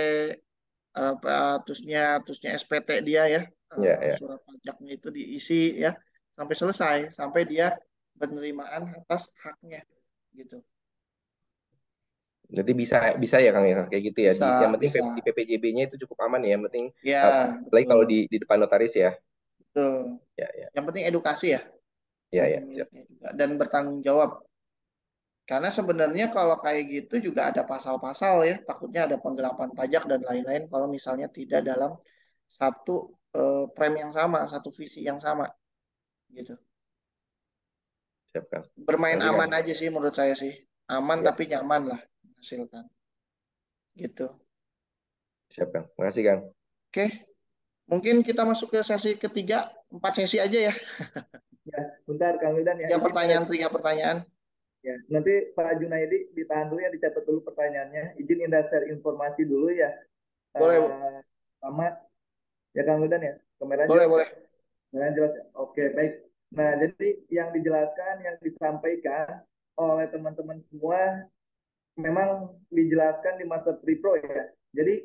terusnya SPT dia ya Ya, ya. surat pajaknya itu diisi ya sampai selesai sampai dia penerimaan atas haknya gitu. Jadi bisa bisa ya Kang ya kayak gitu ya. Bisa, Yang penting bisa. di PPJB-nya itu cukup aman ya. Yang penting Ya, apalagi kalau betul. di depan notaris ya. Betul. Ya, ya. Yang penting edukasi ya ke Ya, ya. Siap. pemiliknya juga dan bertanggung jawab. Karena sebenarnya kalau kayak gitu juga ada pasal-pasal ya, takutnya ada penggelapan pajak dan lain-lain kalau misalnya tidak dalam satu frame yang sama, satu visi yang sama gitu. Siap Kang. Bermain Makasih Kang. aman aja sih menurut saya sih. Aman Ya, tapi nyaman lah menghasilkan gitu. siap Kang. Makasih Kang. Oke, mungkin kita masuk ke sesi ketiga, 4 sesi aja ya. Ya, bentar Kang Wildan ya, Tiga izin minta pertanyaan, 3 pertanyaan. ya. Nanti Pak Junaidi ditahan dulu ya, dicatat dulu pertanyaannya. Izin Indah share informasi dulu ya. Boleh, Sama ya Kang Wildan ya. Kamera boleh, jelas ya. boleh. Kamera jelas ya. Oke, baik. Nah, jadi yang dijelaskan, yang disampaikan oleh teman-teman semua memang dijelaskan di Master 3 Pro ya. Jadi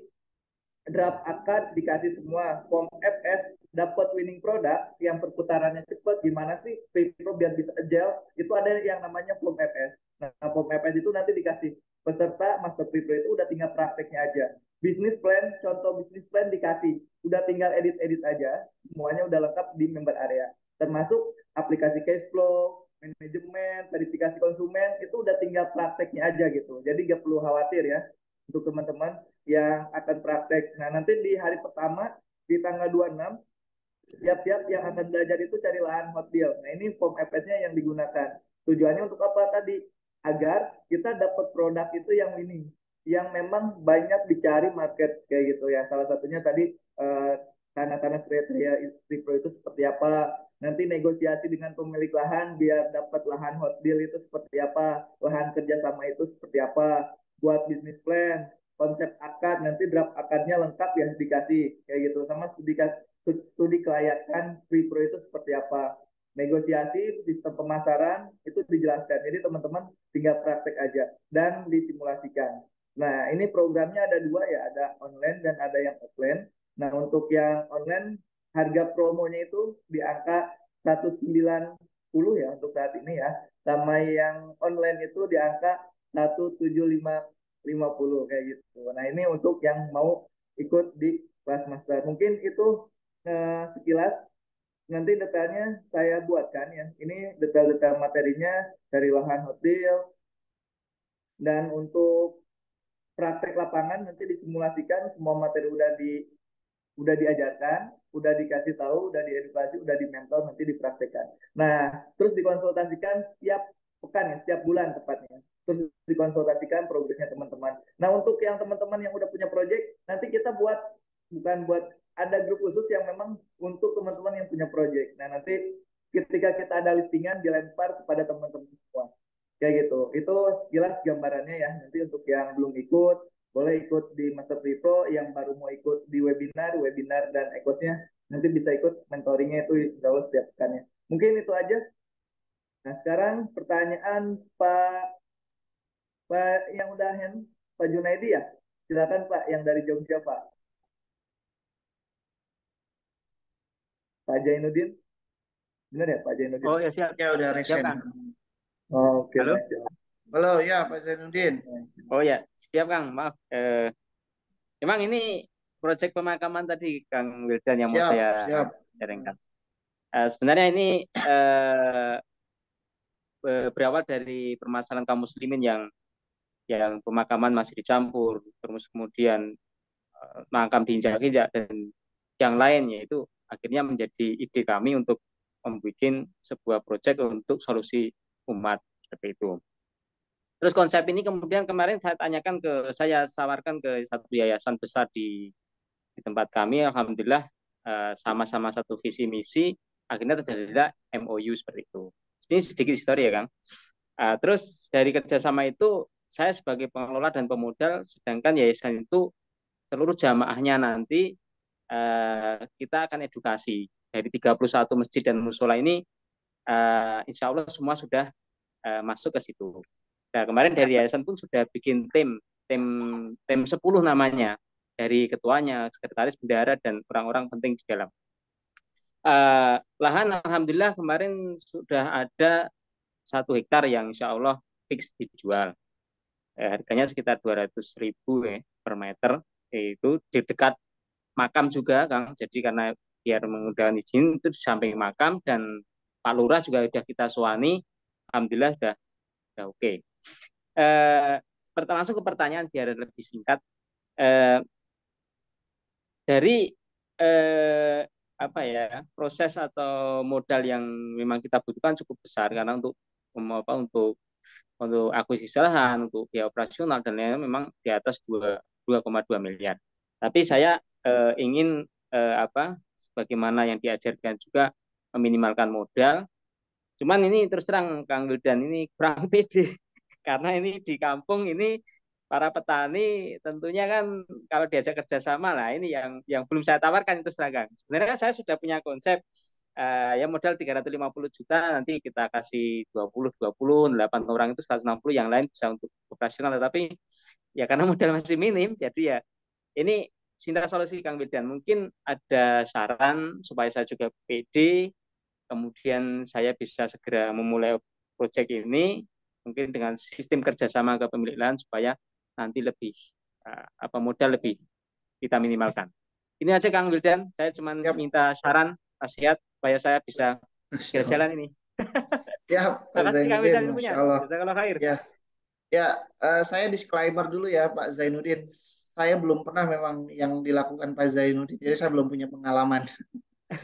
draft akad dikasih semua, form FS dapat winning product yang perputarannya cepat, gimana sih Pro biar bisa agile, itu ada yang namanya form FS. Nah, form FS itu nanti dikasih peserta Master Pro itu udah tinggal prakteknya aja. Bisnis plan, contoh bisnis plan dikasih, udah tinggal edit-edit aja, semuanya udah lengkap di member area. Termasuk aplikasi cash flow, manajemen, verifikasi konsumen, itu udah tinggal prakteknya aja gitu. Jadi gak perlu khawatir ya untuk teman-teman yang akan praktek. Nah, nanti di hari pertama, di tanggal 26, siap-siap yang akan belajar itu cari lahan hot deal. Nah, ini form FS-nya yang digunakan. Tujuannya untuk apa tadi? Agar kita dapat produk itu yang ini, yang memang banyak dicari market kayak gitu ya. Salah satunya tadi tanah-tanah kriteria Pro itu seperti apa. Nanti negosiasi dengan pemilik lahan biar dapat lahan hot deal itu seperti apa. Lahan kerjasama itu seperti apa. Buat bisnis plan, konsep akad, nanti draft akadnya lengkap ya dikasih kayak gitu. Sama studi kelayakan Pro itu seperti apa. Negosiasi, sistem pemasaran itu dijelaskan. Jadi teman-teman tinggal praktek aja dan disimulasikan. Nah, ini programnya ada dua ya, ada online dan ada yang offline. Nah, untuk yang online, harga promonya itu di angka 190 ya untuk saat ini ya. Sama yang online itu di angka 17550 kayak gitu. Nah, ini untuk yang mau ikut di kelas master. Mungkin itu sekilas nanti detailnya saya buatkan ya. Ini detail-detail materinya dari lahan hotel dan untuk praktek lapangan nanti disimulasikan semua materi udah diajarkan, udah dikasih tahu, udah diedukasi, udah dimentor, nanti dipraktekkan. Nah, terus dikonsultasikan setiap pekan ya, setiap bulan tepatnya. Terus dikonsultasikan progresnya teman-teman. Nah, untuk yang teman-teman yang udah punya project, nanti kita bukan buat ada grup khusus yang memang untuk teman-teman yang punya project. Nah, nanti ketika kita ada listingan dilempar kepada teman-teman semua. Kayak gitu. Itu jelas gambarannya ya. Nanti untuk yang belum ikut, boleh ikut di Master Free Pro, yang baru mau ikut di webinar dan ekosnya, nanti bisa ikut mentoringnya itu insya Allah setiap pekannya. Mungkin itu aja. Nah, sekarang pertanyaan Pak yang udahan, Pak Junaidi ya. Silakan Pak, yang dari Jogja Pak. Pak Jainuddin, benar ya Pak Jainuddin? Oh ya siap, Ya udah siap resign. Kang. Oke, Halo? Mas. Halo, ya Pak Zainuddin. Oh ya, siap Kang. Maaf. Memang ini proyek pemakaman tadi Kang Wildan yang mau Siap, saya siap. sharingkan. Sebenarnya ini berawal dari permasalahan kaum muslimin yang pemakaman masih dicampur, terus kemudian makam diinjak-injak dan yang lain, yaitu akhirnya menjadi ide kami untuk membuat sebuah proyek untuk solusi umat seperti itu. Terus konsep ini kemudian kemarin saya sawarkan ke satu yayasan besar di tempat kami. Alhamdulillah sama-sama satu visi misi, akhirnya terjadilah MOU seperti itu. Ini sedikit histori ya Kang. Terus dari kerjasama itu saya sebagai pengelola dan pemodal, sedangkan yayasan itu seluruh jamaahnya nanti kita akan edukasi dari 31 masjid dan musola ini, insya Allah semua sudah masuk ke situ. Nah, kemarin dari yayasan pun sudah bikin tim 10 namanya, dari ketuanya, sekretaris bendahara dan orang-orang penting di dalam. Lahan alhamdulillah kemarin sudah ada 1 hektar yang insya Allah fix dijual. Harganya sekitar 200.000 per meter. Itu di dekat makam juga Kang. Jadi karena biar mengundang izin itu di samping makam, dan Pak Lurah juga sudah kita soani. Alhamdulillah sudah oke. Langsung ke pertanyaan biar lebih singkat. Dari proses atau modal yang memang kita butuhkan cukup besar, karena untuk akuisisi lahan, untuk biaya operasional dan lain-lain memang di atas 2,2 miliar. Tapi saya ingin sebagaimana yang diajarkan juga meminimalkan modal. Cuman ini terus terang Kang Wildan ini kurang pede karena ini di kampung ini para petani tentunya kan kalau diajak kerjasama lah, ini yang belum saya tawarkan itu seragam. Sebenarnya saya sudah punya konsep ya modal 350 juta, nanti kita kasih 20, 8 orang itu 160, yang lain bisa untuk operasional. Tapi ya karena modal masih minim, jadi ya ini Sinta solusi Kang Wildan. Mungkin ada saran supaya saya juga pede, kemudian saya bisa segera memulai proyek ini, mungkin dengan sistem kerjasama ke pemilik lahan supaya nanti lebih modal lebih kita minimalkan. Ini aja Kang Wildan, saya cuma minta saran, nasihat supaya saya bisa jalan ini. Ya, Pak Zainuddin, Masya Allah. Saya disclaimer dulu ya Pak Zainuddin. Saya belum pernah memang yang dilakukan Pak Zainuddin, jadi saya belum punya pengalaman.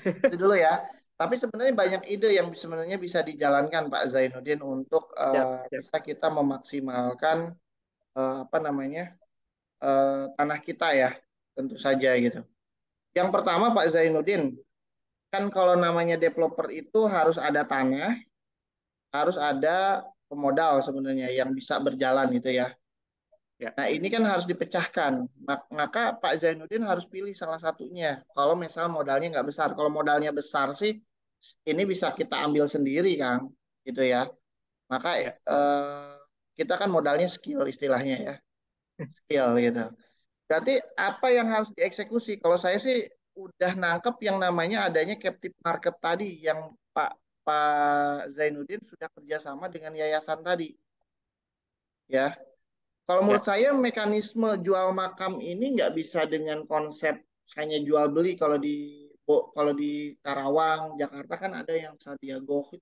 Itu dulu ya. Tapi sebenarnya banyak ide yang sebenarnya bisa dijalankan Pak Zainuddin untuk bisa kita memaksimalkan tanah kita ya, tentu saja gitu. Yang pertama Pak Zainuddin, kan kalau namanya developer itu harus ada tanah, harus ada pemodal sebenarnya yang bisa berjalan gitu ya. Nah ini kan harus dipecahkan, maka Pak Zainuddin harus pilih salah satunya. Kalau misal modalnya nggak besar, kalau modalnya besar sih ini bisa kita ambil sendiri Kang, gitu ya. Maka kita kan modalnya skill istilahnya ya, skill gitu. Berarti apa yang harus dieksekusi? Kalau saya sih udah nangkep yang namanya adanya captive market tadi, yang Pak Zainuddin sudah kerjasama dengan yayasan tadi, ya. Kalau menurut saya mekanisme jual makam ini nggak bisa dengan konsep hanya jual beli. Kalau di Karawang, Jakarta kan ada yang Sandiago Hill,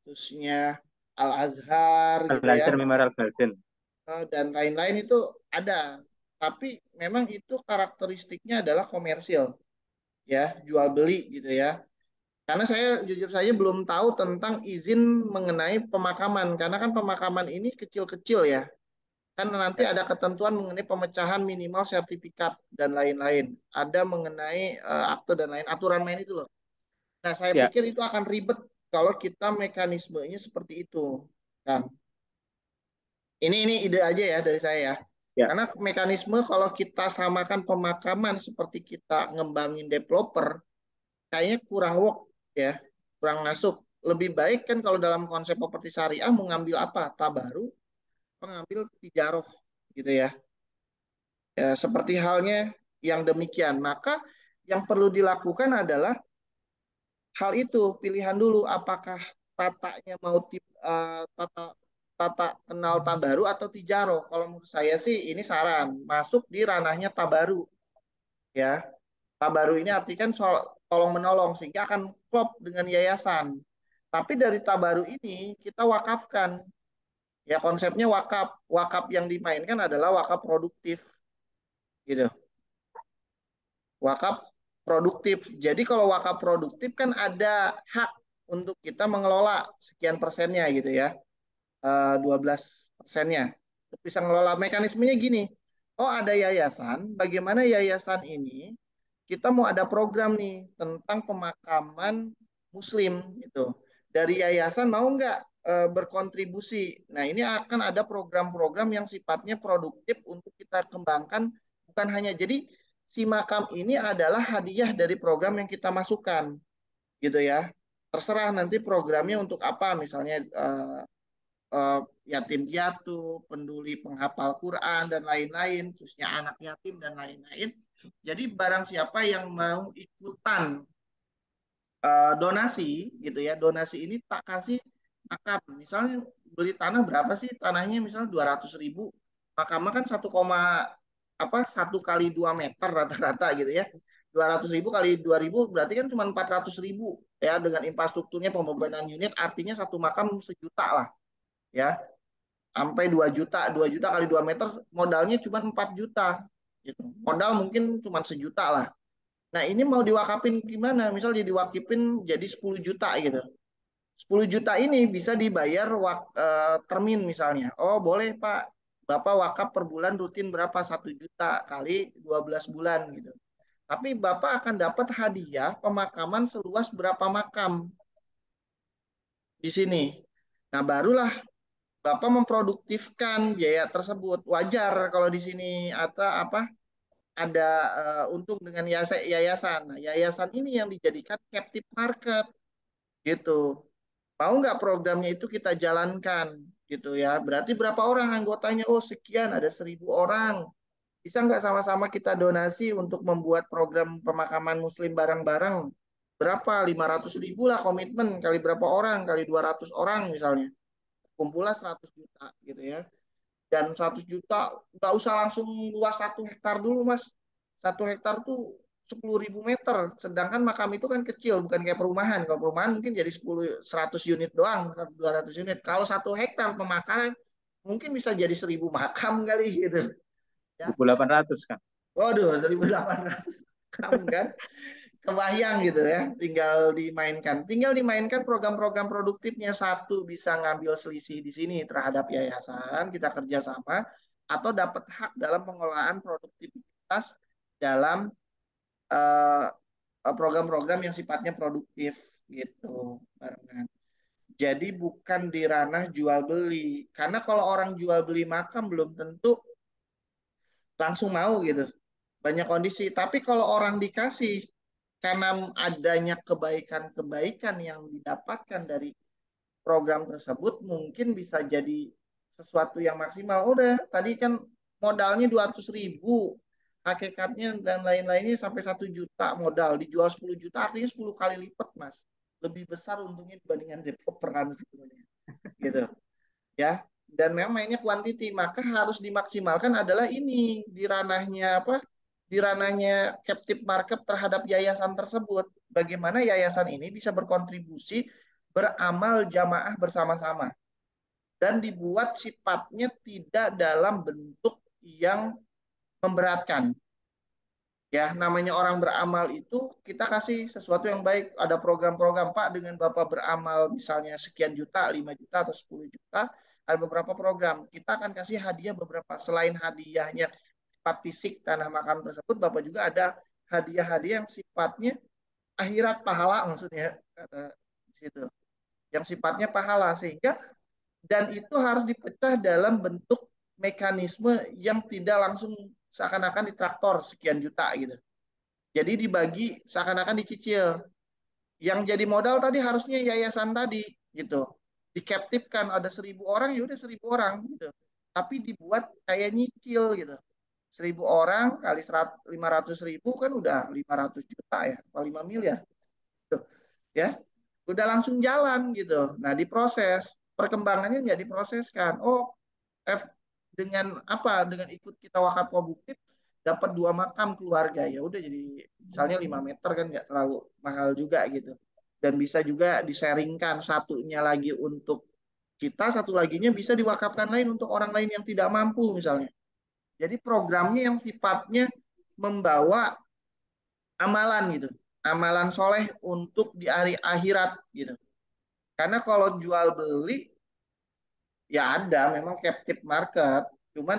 terusnya Al Azhar gitu ya. Memorial Garden Dan lain-lain itu ada. Tapi memang itu karakteristiknya adalah komersil, ya, jual beli gitu ya. Karena saya jujur saja belum tahu tentang izin mengenai pemakaman, karena kan pemakaman ini kecil-kecil ya. Kan nanti ada ketentuan mengenai pemecahan minimal sertifikat dan lain-lain. Ada mengenai akte dan lain aturan main itu loh. Nah, saya pikir itu akan ribet kalau kita mekanismenya seperti itu. Kan. Ini ide aja ya dari saya ya. Karena mekanisme kalau kita samakan pemakaman seperti kita ngembangin developer, kayaknya kurang work ya, kurang masuk. Lebih baik kan kalau dalam konsep properti syariah mengambil apa? Tabaru, mengambil tijaroh gitu ya. Seperti halnya yang demikian. Maka yang perlu dilakukan adalah hal itu, pilihan dulu apakah tatanya mau tata tata kenal Tabaru atau Tijaro. Kalau menurut saya sih ini saran masuk di ranahnya Tabaru ya. Tabaru ini artikan soal tolong menolong sehingga akan klop dengan yayasan. Tapi dari Tabaru ini kita wakafkan. Ya konsepnya wakaf. Wakaf yang dimainkan adalah wakaf produktif gitu. Wakaf produktif. Jadi kalau wakaf produktif kan ada hak untuk kita mengelola sekian persennya gitu ya. 12%-nya. Untuk bisa mengelola mekanismenya gini. Oh ada yayasan, bagaimana yayasan ini kita mau ada program nih tentang pemakaman muslim gitu. Dari yayasan mau nggak berkontribusi. Nah ini akan ada program-program yang sifatnya produktif untuk kita kembangkan. Bukan hanya jadi si makam ini adalah hadiah dari program yang kita masukkan gitu ya. Terserah nanti programnya untuk apa, misalnya yatim piatu, penduli penghafal Quran dan lain-lain, terusnya anak yatim dan lain-lain. Jadi barang siapa yang mau ikutan donasi gitu ya, donasi ini tak kasih makam. Misalnya beli tanah berapa sih tanahnya, misalnya 200.000, makamnya kan 1 kali 2 meter rata-rata gitu ya. 200.000 kali 2.000 berarti kan cuma 400.000 ya, dengan infrastrukturnya pembebanan unit artinya satu makam sejuta lah ya, sampai 2 juta. 2 juta kali 2 meter modalnya cuma 4 juta gitu. Modal mungkin cuma sejuta lah. Nah ini mau diwakafin gimana? Misal jadi diwakifin jadi 10 juta gitu. 10 juta ini bisa dibayar termin misalnya. Oh boleh Pak, Bapak wakaf per bulan rutin berapa? 1 juta kali 12 bulan gitu. Tapi Bapak akan dapat hadiah pemakaman seluas berapa makam di sini. Nah barulah Bapak memproduktifkan biaya tersebut. Wajar kalau di sini atau apa ada untung dengan yayasan. Nah, yayasan ini yang dijadikan captive market gitu. Mau nggak programnya itu kita jalankan gitu ya. Berarti berapa orang anggotanya? Oh sekian, ada 1.000 orang. Bisa nggak sama-sama kita donasi untuk membuat program pemakaman muslim bareng-bareng? Berapa? 500.000 lah komitmen, kali berapa orang? Kali 200 orang misalnya. Kumpullah 100 juta gitu ya. Dan 100 juta nggak usah langsung luas 1 hektar dulu mas. 1 hektar tuh 10.000 meter, sedangkan makam itu kan kecil, bukan kayak perumahan. Kalau perumahan mungkin jadi 100 unit doang, 100-200 unit. Kalau 1 hektar pemakaman mungkin bisa jadi 1.000 makam kali gitu ya. 1.800 kan. Waduh, 1.800 makam kan. Kebayang gitu ya, tinggal dimainkan program-program produktifnya. Satu, bisa ngambil selisih di sini terhadap yayasan, kita kerjasama, atau dapat hak dalam pengelolaan produktivitas dalam program-program yang sifatnya produktif gitu barengan. Jadi bukan di ranah jual beli, karena kalau orang jual beli makam belum tentu langsung mau gitu, banyak kondisi. Tapi kalau orang dikasih karena adanya kebaikan-kebaikan yang didapatkan dari program tersebut, mungkin bisa jadi sesuatu yang maksimal. Udah, tadi kan modalnya 200.000, hakikatnya dan lain-lainnya sampai 1 juta modal, dijual 10 juta, artinya 10 kali lipat, Mas. Lebih besar untungnya dibandingkan developeran sebenarnya. Gitu. Ya. Dan memang mainnya kuantiti, maka harus dimaksimalkan adalah ini di ranahnya apa? Di ranahnya captive market terhadap yayasan tersebut. Bagaimana yayasan ini bisa berkontribusi beramal jamaah bersama-sama dan dibuat sifatnya tidak dalam bentuk yang memberatkan. Ya, namanya orang beramal itu kita kasih sesuatu yang baik. Ada program-program, Pak, dengan Bapak beramal misalnya sekian juta, 5 juta atau 10 juta, ada beberapa program. Kita akan kasih hadiah beberapa. Selain hadiahnya sifat fisik tanah makam tersebut, Bapak juga ada hadiah-hadiah yang sifatnya akhirat pahala, maksudnya kata di situ. Yang sifatnya pahala, sehingga dan itu harus dipecah dalam bentuk mekanisme yang tidak langsung seakan-akan ditraktor sekian juta gitu. Jadi dibagi seakan-akan dicicil. Yang jadi modal tadi harusnya yayasan tadi gitu. Dikaptifkan ada 1.000 orang, ya udah 1.000 orang gitu. Tapi dibuat kayak nyicil gitu. 1000 orang kali 500.000 kan udah 500 juta ya, atau 5 miliar. Tuh, ya, udah langsung jalan gitu. Nah, diproses. Perkembangannya nggak diproseskan. Oh, dengan apa? Dengan ikut kita wakaf produktif dapat 2 makam keluarga, ya udah jadi misalnya 5 meter kan nggak terlalu mahal juga gitu. Dan bisa juga disaringkan, satunya lagi untuk kita, satu laginya bisa diwakafkan lain untuk orang lain yang tidak mampu misalnya. Jadi programnya yang sifatnya membawa amalan gitu, amalan soleh untuk di hari akhirat gitu. Karena kalau jual beli ya ada memang captive market, cuman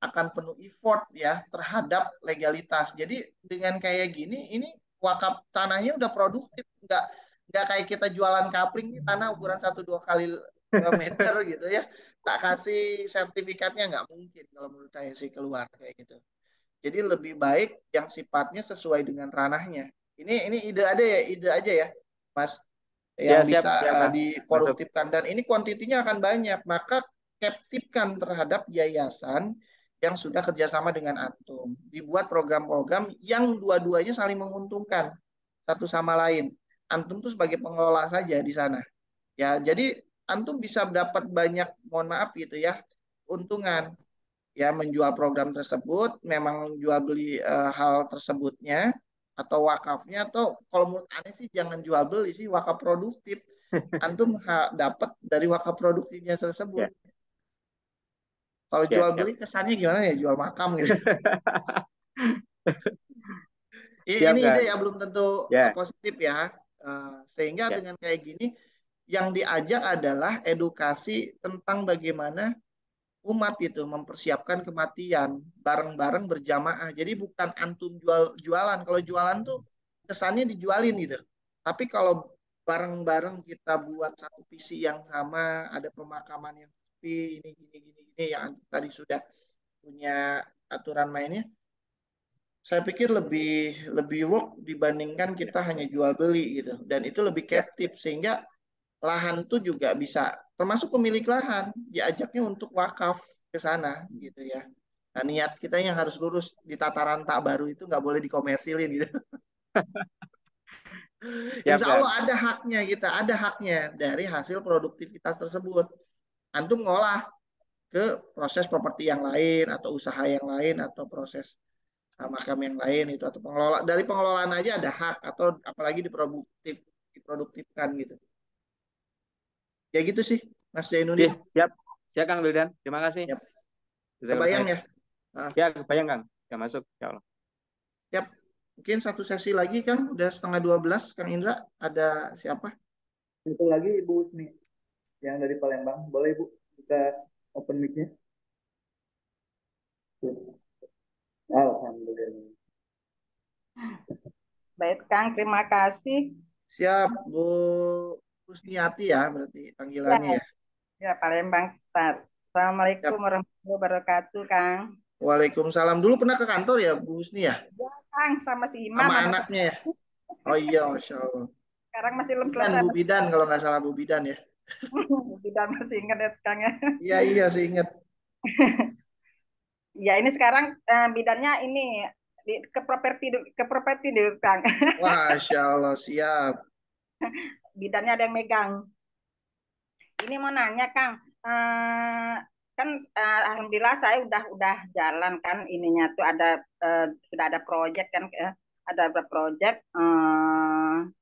akan penuh effort ya terhadap legalitas. Jadi dengan kayak gini, ini wakaf tanahnya udah produktif, nggak kayak kita jualan kapling nih, tanah ukuran 1-2 kali 2 meter gitu ya, tak kasih sertifikatnya, nggak mungkin kalau menurut saya sih keluar kayak gitu. Jadi lebih baik yang sifatnya sesuai dengan ranahnya. Ini ide ada ya, ide aja ya, Mas, Ya, yang siap, bisa siap, Kang. Masuk. diproduktifkan, dan ini kuantitinya akan banyak, maka captifkan terhadap yayasan yang sudah kerjasama dengan Antum. Dibuat program-program yang dua-duanya saling menguntungkan satu sama lain. Antum tuh sebagai pengelola saja di sana. Ya, jadi Antum bisa dapat banyak, mohon maaf gitu ya, untungan ya menjual program tersebut, memang jual beli hal tersebutnya atau wakafnya, atau kalau menurut aneh sih jangan jual beli sih, wakaf produktif. Antum dapat dari wakaf produktifnya tersebut. Ya, Kalau ya, jual siap. beli kesannya gimana ya, jual makam gitu. Siap, Ini ide Kang. ya, belum tentu Ya, positif ya. Sehingga ya. dengan kayak gini yang diajak adalah edukasi tentang bagaimana umat itu mempersiapkan kematian bareng-bareng berjamaah. Jadi bukan antum jualan. Kalau jualan tuh kesannya dijualin gitu. Tapi kalau bareng-bareng kita buat satu visi yang sama, ada pemakaman yang sepi, ini gini gini gini yang tadi sudah punya aturan mainnya, saya pikir lebih lebih work dibandingkan kita hanya jual beli gitu. Dan itu lebih Ya. captive, sehingga lahan tuh juga bisa, termasuk pemilik lahan diajaknya untuk wakaf ke sana gitu ya. Nah, niat kita yang harus lurus di tataran tak baru itu, nggak boleh dikomersilin gitu. Siap, Insya Kang. Allah ada haknya, kita ada haknya dari hasil produktivitas tersebut. Antum ngolah ke proses properti yang lain atau usaha yang lain atau proses makam yang lain itu, atau pengelola, dari pengelolaan aja ada hak, atau apalagi diproduktifkan gitu. Ya gitu sih Mas Oke, Zainuddin. siap. Siap, Kang Wildan. Terima kasih. Ya, Jazakallah kebayang khair. ya. Ah, Ya, kebayang, Kang. Ya, masuk. Ya Allah. Siap. Mungkin satu sesi lagi kan udah setengah 12. Kang Indra, ada siapa? Itu lagi Ibu Usni yang dari Palembang. Boleh Ibu kita open mic-nya? Alhamdulillah. Baik, Kang, terima kasih. Siap, Bu Husniati ya berarti Ya, panggilannya ya. ya Palembang. Start. Assalamualaikum Siap. warahmatullahi wabarakatuh, Kang. Waalaikumsalam. Dulu pernah ke kantor ya Bu Husni ya? Ya, Kang, sama si Imam Sama ada anaknya ya? Oh iya, Masya Allah. sekarang masih belum Bidan, selesai. Bu Bidan kalau nggak salah, Bu Bidan ya. Tidak masih ingat ya, Kang ya. Iya, iya sih ingat. Ya, ini sekarang bidannya ini ke properti dulu, Kang. Masya Allah, siap. Bidannya ada yang megang. Ini mau nanya, Kang. Kan alhamdulillah saya udah jalan kan ininya tuh sudah ada proyek kan, ada beberapa proyek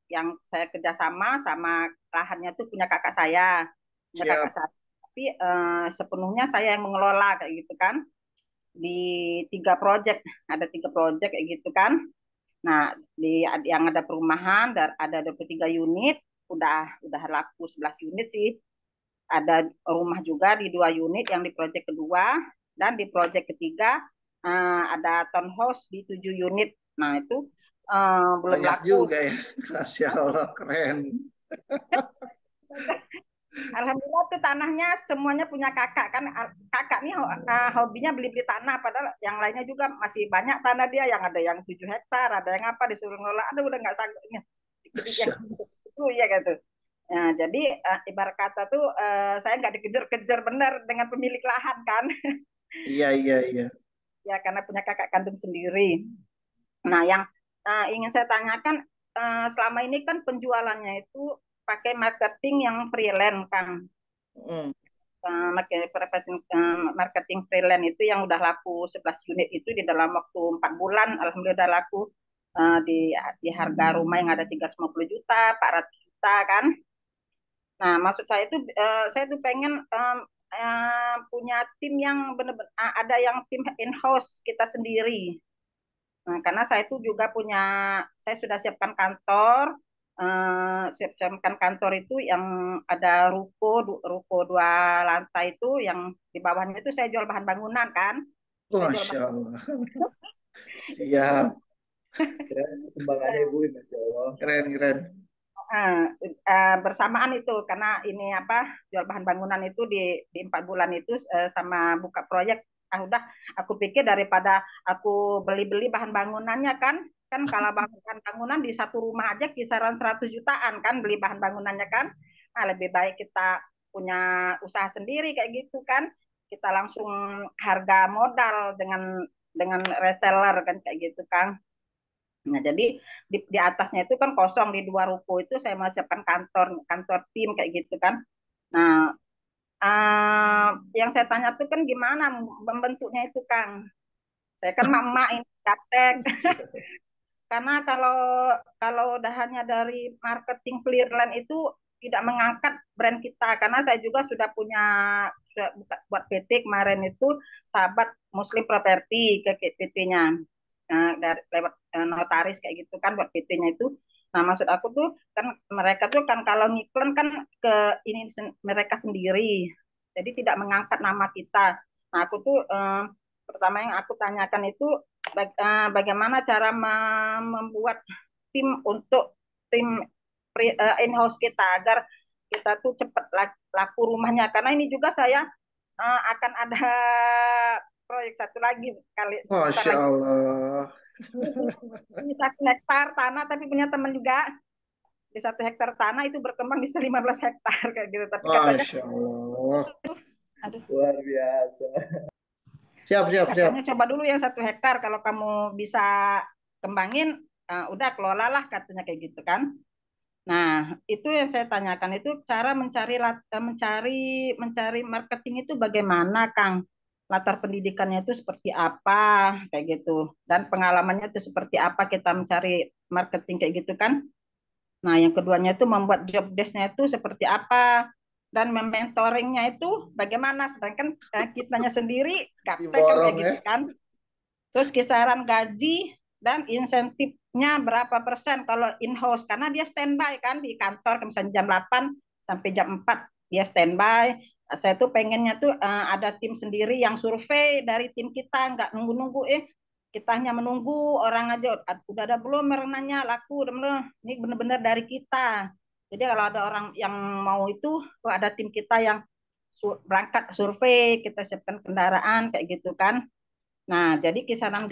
yang saya kerjasama sama lahannya tuh punya kakak Siap. saya. Tapi sepenuhnya saya yang mengelola kayak gitu kan, di 3 proyek, ada 3 proyek kayak gitu kan. Nah, yang ada perumahan dan ada 23 unit, udah laku 11 unit sih. Ada rumah juga di 2 unit yang di proyek kedua, dan di proyek ketiga ada townhouse di 7 unit. Nah, itu belum Banyak laku. juga ya. Masya Allah, keren. Alhamdulillah tuh tanahnya semuanya punya kakak kan. Kakak nih hobinya beli-beli tanah, padahal yang lainnya juga masih banyak tanah dia, yang ada yang 7 hektar, ada yang apa disuruh ngelola, ada udah nggak sanggupnya. Yang itu ya gitu. Nah, jadi ibarat kata tuh saya nggak dikejar-kejar benar dengan pemilik lahan kan. Iya, iya, iya. ya karena punya kakak kandung sendiri. Nah, yang ingin saya tanyakan, selama ini kan penjualannya itu pakai marketing yang freelance, Kang. Hmm. Marketing freelance itu yang udah laku 11 unit itu di dalam waktu 4 bulan, alhamdulillah udah laku di harga rumah yang ada 350 juta, 400 juta kan. Nah, maksud saya tuh pengen punya tim yang benar-benar ada yang tim in-house kita sendiri. Nah, karena saya itu juga saya sudah siapkan kantor, siapkan kantor itu yang ada ruko 2 lantai itu, yang di bawahnya itu saya jual bahan bangunan kan. Saya jual Masya Allah. Siap. Keren perkembangannya Ibu, Masya Allah. Keren. Bersamaan itu karena ini jual bahan bangunan itu di 4 bulan itu sama buka proyek. Udah aku pikir daripada aku beli bahan bangunannya kan kalau bahan bangunan di satu rumah aja kisaran 100 jutaan kan beli bahan bangunannya kan. Nah, lebih baik kita punya usaha sendiri kayak gitu kan, kita langsung harga modal dengan reseller kan kayak gitu kan. Nah, jadi di atasnya itu kan kosong, di 2 ruko itu saya mau siapkan kantor tim kayak gitu kan. Nah, yang saya tanya tuh kan gimana membentuknya itu, Kang. Saya kan emak ini gaptek. Karena kalau udah hanya dari marketing freelance itu tidak mengangkat brand kita. Karena saya juga sudah buat PT kemarin itu Sahabat Muslim Property ke PT-nya. Dari lewat notaris kayak gitu kan buat PT-nya itu. Nah, maksud aku tuh kan mereka tuh kan kalau ngiklan kan ke ini mereka sendiri. Jadi tidak mengangkat nama kita. Nah, aku tuh pertama yang aku tanyakan itu bagaimana cara membuat tim untuk tim in-house kita agar kita tuh cepat laku rumahnya, karena ini juga saya akan ada proyek satu lagi Masya lagi Allah. di 1 hektar tanah, tapi punya teman juga di 1 hektar tanah itu berkembang bisa 15 hektar kayak gitu, tapi katanya Masya Allah. aduh, Luar biasa. Siap. katanya coba dulu yang 1 hektar, kalau kamu bisa kembangin udah kelolalah katanya kayak gitu kan. Nah, itu yang saya tanyakan itu cara mencari marketing itu bagaimana, Kang? Latar pendidikannya itu seperti apa, kayak gitu. Dan pengalamannya itu seperti apa kita mencari marketing kayak gitu kan. Nah, yang keduanya itu membuat job desk-nya itu seperti apa. Dan mementoringnya itu bagaimana. Sedangkan kitanya sendiri gaptek kan kayak Diborong ya. gitu kan. Terus kisaran gaji dan insentifnya berapa persen kalau in-house, karena dia standby kan di kantor, misalnya jam 8 sampai jam 4 dia standby. Saya tuh pengennya tuh ada tim sendiri yang survei dari tim kita, nggak nunggu-nunggu kita hanya menunggu orang aja udah ada belum merenanya laku udah belum, ini benar-benar dari kita. Jadi kalau ada orang yang mau itu, kalau ada tim kita yang berangkat survei, kita siapkan kendaraan kayak gitu kan. Nah, jadi kisaran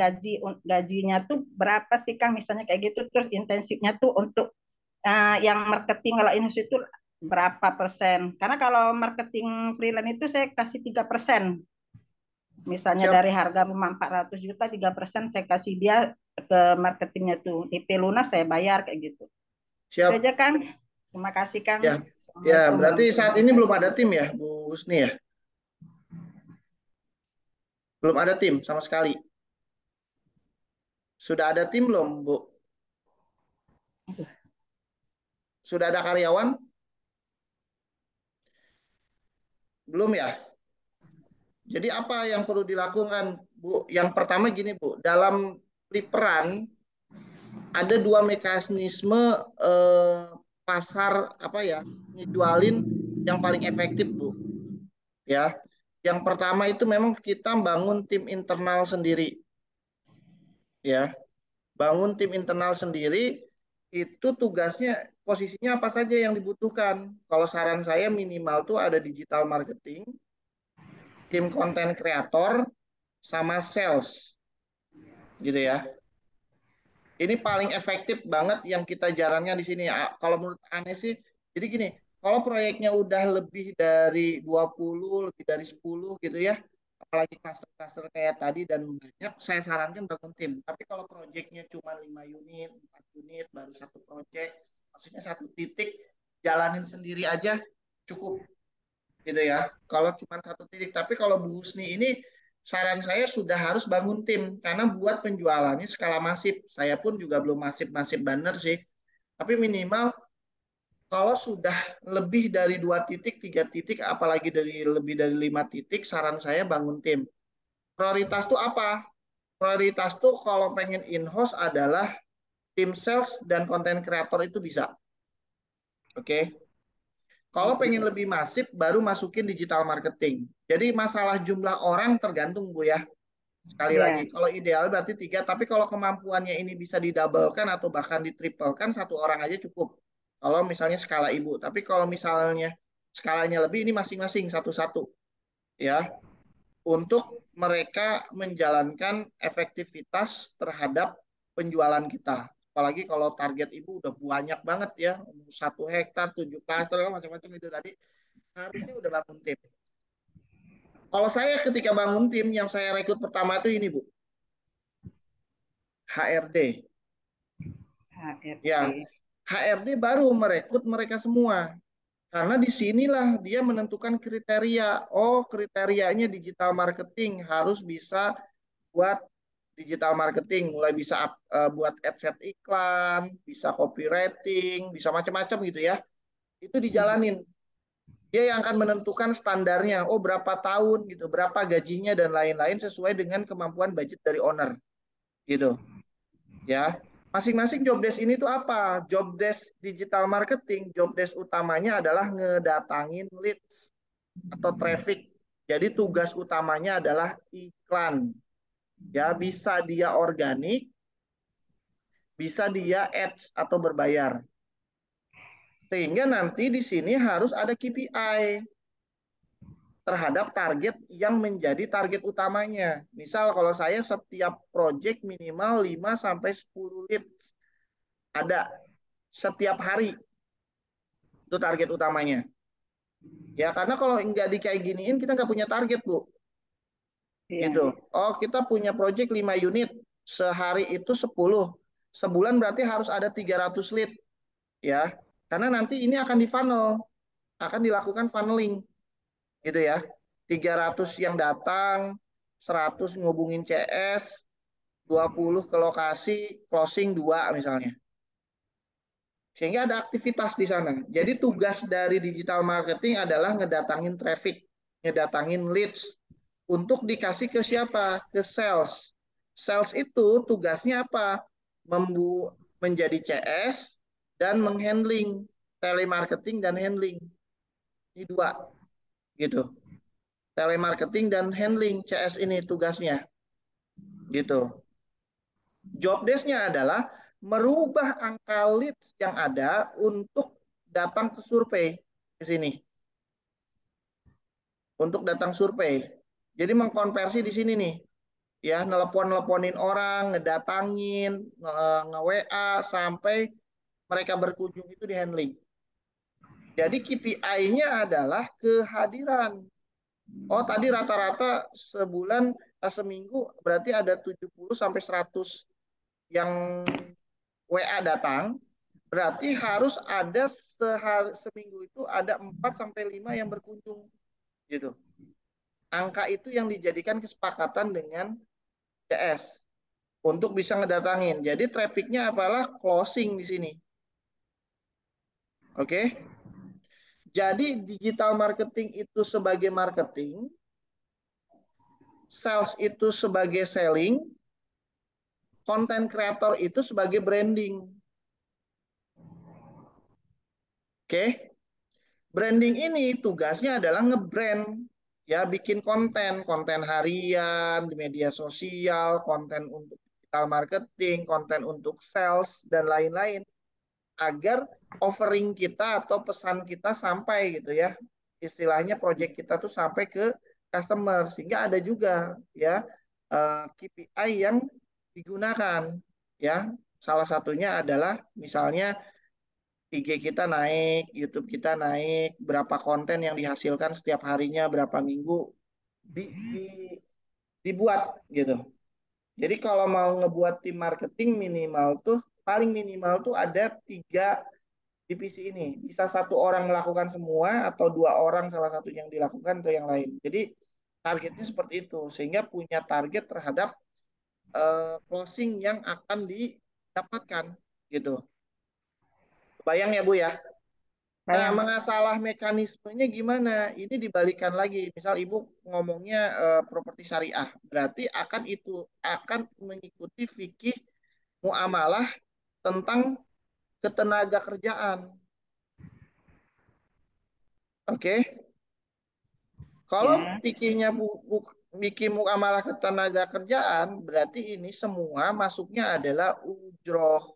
gajinya tuh berapa sih, Kang? Misalnya kayak gitu, terus intensifnya tuh untuk yang marketing kalau ini itu berapa persen? Karena kalau marketing freelance itu saya kasih 3%. Misalnya Siap. dari harga rumah 400 juta, 3% saya kasih dia ke marketingnya tuh. DP lunas saya bayar kayak gitu. Itu Siap. aja, Kang. Terima kasih, Kang. Ya, Assalamualaikum berarti saat warahmatullahi ini belum ada wabarakatuh. tim ya, Bu Husni ya? Belum ada tim sama sekali. Sudah ada tim belum, Bu? Sudah ada karyawan? Belum ya? Jadi apa yang perlu dilakukan, Bu? Yang pertama gini, Bu. Dalam Liperan ada 2 mekanisme pasar apa ya, ngejualin yang paling efektif, Bu. Ya. Yang pertama itu memang kita bangun tim internal sendiri. Ya. Bangun tim internal sendiri, itu tugasnya posisinya apa saja yang dibutuhkan. Kalau saran saya minimal tuh ada digital marketing, tim konten kreator, sama sales, gitu ya. Ini paling efektif banget yang kita jalankan di sini. Kalau menurut aneh sih, jadi gini, kalau proyeknya udah lebih dari 20, lebih dari 10 gitu ya, apalagi cluster-cluster kayak tadi dan banyak, saya sarankan bangun tim. Tapi kalau proyeknya cuma 5 unit, 4 unit, baru satu proyek, maksudnya satu titik, jalanin sendiri aja cukup gitu ya. Kalau cuma satu titik, tapi kalau Bu Husni ini saran saya sudah harus bangun tim karena buat penjualannya skala masif. Saya pun juga belum masif-masif banner sih. Tapi minimal kalau sudah lebih dari 2 titik, 3 titik, apalagi dari lebih dari 5 titik, saran saya bangun tim. Prioritas tuh apa? Prioritas tuh kalau pengen in-house adalah tim sales dan konten kreator itu bisa. Oke. Kalau pengen lebih masif, baru masukin digital marketing. Jadi masalah jumlah orang tergantung Bu ya. Sekali Iya. lagi, kalau ideal berarti 3, tapi kalau kemampuannya ini bisa didabelkan atau bahkan ditriplekan, 1 orang aja cukup. Kalau misalnya skala ibu, tapi kalau misalnya skalanya lebih, ini masing-masing satu-satu ya, untuk mereka menjalankan efektivitas terhadap penjualan kita. Apalagi kalau target ibu udah banyak banget ya, 1 hektar, 7 klaster, macam-macam itu tadi, harusnya udah bangun tim. Kalau saya ketika bangun tim, yang saya rekrut pertama itu ini Bu, HRD. HRD. Ya, HRD baru merekrut mereka semua. Karena disinilah dia menentukan kriteria. Oh, kriterianya digital marketing harus bisa buat digital marketing, mulai bisa buat adset iklan, bisa copywriting, bisa macam-macam gitu ya. Itu dijalanin. Dia yang akan menentukan standarnya. Oh, berapa tahun gitu, berapa gajinya dan lain-lain sesuai dengan kemampuan budget dari owner. Gitu. Ya. Masing-masing job desk ini tuh apa? Job desk digital marketing, job desk utamanya adalah ngedatangin leads atau traffic. Jadi tugas utamanya adalah iklan. Ya, bisa dia organik, bisa dia ads atau berbayar. Sehingga nanti di sini harus ada KPI terhadap target yang menjadi target utamanya. Misal kalau saya setiap project minimal 5 sampai 10 leads ada setiap hari. Itu target utamanya. Ya, karena kalau nggak di kayak giniin, kita nggak punya target, Bu. Iya. Gitu. Oh, kita punya project 5 unit. Sehari itu 10. Sebulan berarti harus ada 300 lead. Ya, karena nanti ini akan di funnel. Akan dilakukan funneling. Gitu ya. 300 yang datang, 100 ngubungin CS, 20 ke lokasi, closing 2 misalnya. Sehingga ada aktivitas di sana. Jadi tugas dari digital marketing adalah ngedatangin traffic, ngedatangin leads untuk dikasih ke siapa? Ke sales. Sales itu tugasnya apa? Menjadi CS dan menghandling telemarketing dan handling. Ini 2 gitu. Telemarketing dan handling CS ini tugasnya. Gitu. Job desk-nya adalah merubah angka leads yang ada untuk datang ke survei di sini. Untuk datang survei. Jadi mengkonversi di sini nih. Ya, nelpon-nelponin orang, ngedatangin, nge-WA sampai mereka berkunjung itu di handling. Jadi KPI-nya adalah kehadiran. Oh, tadi rata-rata sebulan, seminggu berarti ada 70 sampai 100 yang WA datang, berarti harus ada seminggu itu ada 4 sampai 5 yang berkunjung gitu. Angka itu yang dijadikan kesepakatan dengan CS untuk bisa ngedatangin. Jadi trafficnya apalah closing di sini. Oke. Jadi digital marketing itu sebagai marketing, sales itu sebagai selling, content creator itu sebagai branding. Oke. Branding ini tugasnya adalah nge-brand, ya bikin konten harian di media sosial, konten untuk digital marketing, konten untuk sales dan lain-lain agar offering kita atau pesan kita sampai gitu ya. Istilahnya project kita tuh sampai ke customer sehingga ada juga ya KPI yang digunakan ya. Salah satunya adalah misalnya IG kita naik, YouTube kita naik, berapa konten yang dihasilkan setiap harinya, berapa minggu, dibuat gitu. Jadi kalau mau ngebuat tim marketing minimal tuh paling minimal tuh ada 3 divisi ini. Bisa 1 orang melakukan semua atau 2 orang salah satu yang dilakukan atau yang lain. Jadi targetnya seperti itu sehingga punya target terhadap closing yang akan didapatkan gitu. Bayang ya Bu ya. Nah, Bayang. mengasalah mekanismenya gimana? Ini dibalikan lagi. Misal Ibu ngomongnya properti syariah, berarti akan mengikuti fikih muamalah tentang ketenaga kerjaan. Oke. Kalau Ya. fikihnya fikih muamalah ketenaga kerjaan, berarti ini semua masuknya adalah ujroh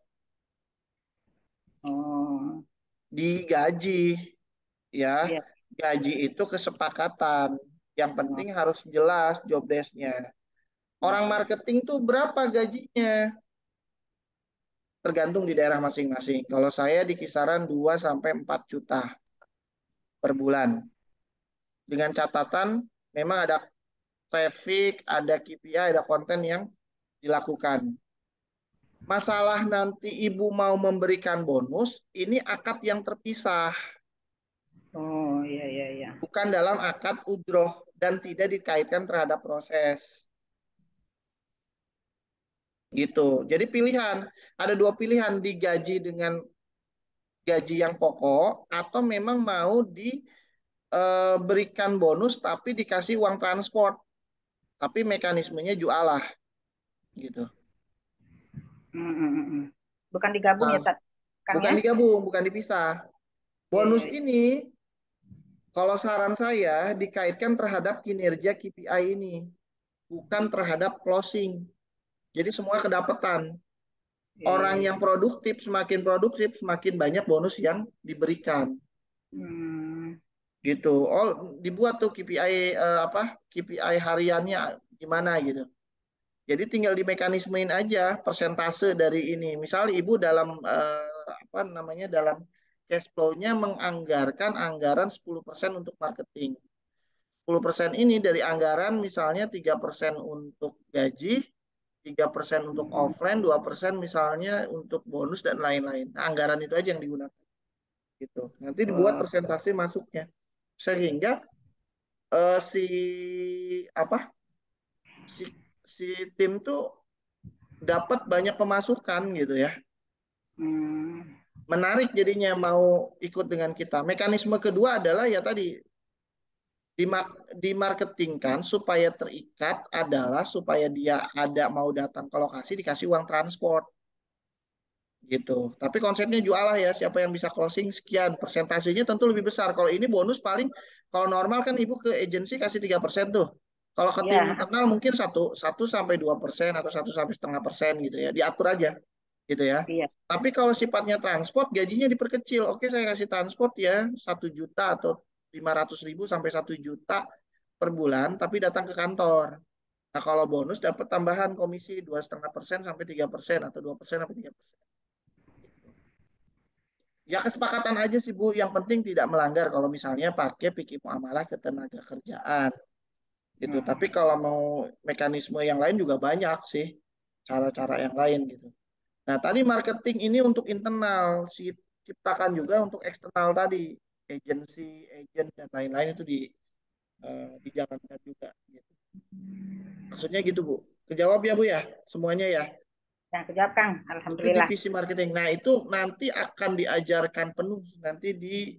Oh, digaji ya. iya. Gaji itu kesepakatan. Yang Oh, penting harus jelas job desk-nya. Orang oke. marketing tuh berapa gajinya? Tergantung di daerah masing-masing. Kalau saya di kisaran 2 sampai 4 juta per bulan. Dengan catatan memang ada traffic, ada KPI, ada konten yang dilakukan. Masalah nanti ibu mau memberikan bonus, ini akad yang terpisah, Oh, iya, iya, iya. bukan dalam akad ujroh dan tidak dikaitkan terhadap proses. Gitu. Jadi pilihan, ada 2 pilihan digaji dengan gaji yang pokok atau memang mau diberikan bonus tapi dikasih uang transport, tapi mekanismenya jualah gitu. Hmm, hmm, hmm, hmm. Bukan digabung Nah, ya, Kang bukan ya? digabung, bukan dipisah. Iya, iya, Bonus iya. ini kalau saran saya dikaitkan terhadap kinerja KPI ini, bukan terhadap closing. Jadi semua kedapatan. Iya, iya, Orang iya. yang produktif, semakin banyak bonus yang diberikan. Hmm, Gitu. Oh, dibuat tuh KPI apa? KPI hariannya gimana gitu. Jadi tinggal di mekanismein aja persentase dari ini. Misal ibu dalam apa namanya dalam cash flow-nya menganggarkan anggaran 10% untuk marketing. 10% ini dari anggaran misalnya 3% untuk gaji, 3% untuk offline, 2% misalnya untuk bonus dan lain-lain. Nah, anggaran itu aja yang digunakan gitu. Nanti dibuat oh, persentase masuknya sehingga si apa si si tim tuh dapat banyak pemasukan gitu ya. hmm, Menarik jadinya mau ikut dengan kita. Mekanisme kedua adalah ya tadi dimarketingkan supaya terikat adalah supaya dia ada mau datang ke lokasi dikasih uang transport gitu. Tapi konsepnya jualah ya, siapa yang bisa closing sekian, persentasenya tentu lebih besar. Kalau ini bonus paling kalau normal kan ibu ke agensi kasih 3% tuh. Kalau ke tim ya, internal mungkin satu sampai 2% atau 1,5% gitu ya, diatur aja gitu ya. iya. Tapi kalau sifatnya transport, gajinya diperkecil. Oke, saya kasih transport ya 1 juta atau 500.000 sampai 1 juta per bulan, tapi datang ke kantor. Nah, kalau bonus dapat tambahan komisi 2,5% sampai 3% atau 2% sampai 3%. Ya kesepakatan aja sih Bu, yang penting tidak melanggar kalau misalnya pakai fikih muamalah ketenaga kerjaan gitu. Tapi Hmm. kalau mau mekanisme yang lain juga banyak sih cara-cara yang lain gitu. Nah, tadi marketing ini untuk internal, ciptakan juga untuk eksternal tadi, agensi, agent dan lain-lain itu dijalankan juga gitu. Maksudnya gitu Bu. Kejawab ya Bu ya, semuanya ya. Yang kejawab Kang, Itu Alhamdulillah. divisi marketing. Nah, itu nanti akan diajarkan penuh nanti di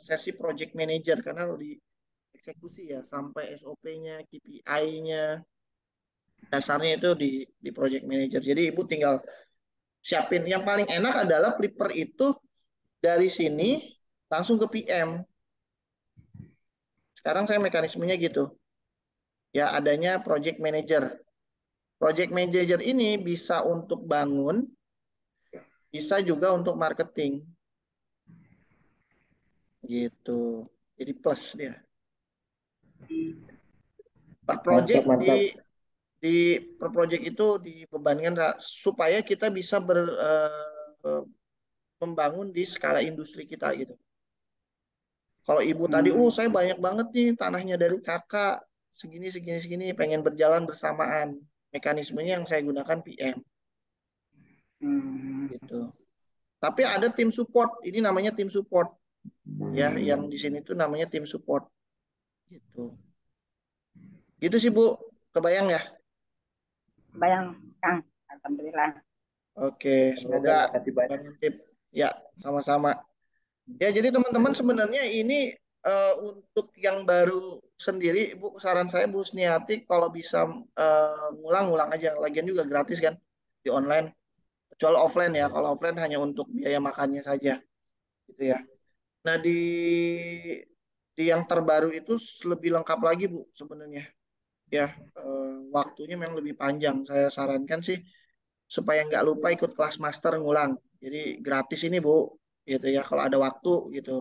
sesi project manager karena di eksekusi ya sampai SOP-nya, KPI-nya, dasarnya itu di project manager. Jadi Ibu tinggal siapin. Yang paling enak adalah prepare itu dari sini langsung ke PM. Sekarang saya mekanismenya gitu. Ya adanya project manager. Project manager ini bisa untuk bangun, bisa juga untuk marketing. Gitu. Jadi plus dia. Per Mantap, project mantap. di per project itu dibebankan supaya kita bisa membangun di skala industri kita gitu. Kalau ibu tadi, Hmm, saya banyak banget nih tanahnya dari kakak, segini, pengen berjalan bersamaan. Mekanismenya yang saya gunakan PM gitu. Tapi ada tim support, ini namanya tim support ya, yang di sini tuh namanya tim support gitu. Gitu sih Bu, kebayang ya? Bayang, Kang. Alhamdulillah. Oke, semoga Makasih banyak. bermanfaat. Ya, sama-sama. Ya, jadi teman-teman sebenarnya ini untuk yang baru sendiri, Bu, saran saya Bu Sniati kalau bisa ngulang-ngulang aja. Lagian juga gratis kan di online. Kecuali offline ya. Kalau offline hanya untuk biaya makannya saja, gitu ya. Nah, di yang terbaru itu lebih lengkap lagi Bu sebenarnya. Ya, waktunya memang lebih panjang. Saya sarankan sih supaya nggak lupa ikut kelas master ngulang. Jadi gratis ini Bu, gitu ya. Kalau ada waktu gitu,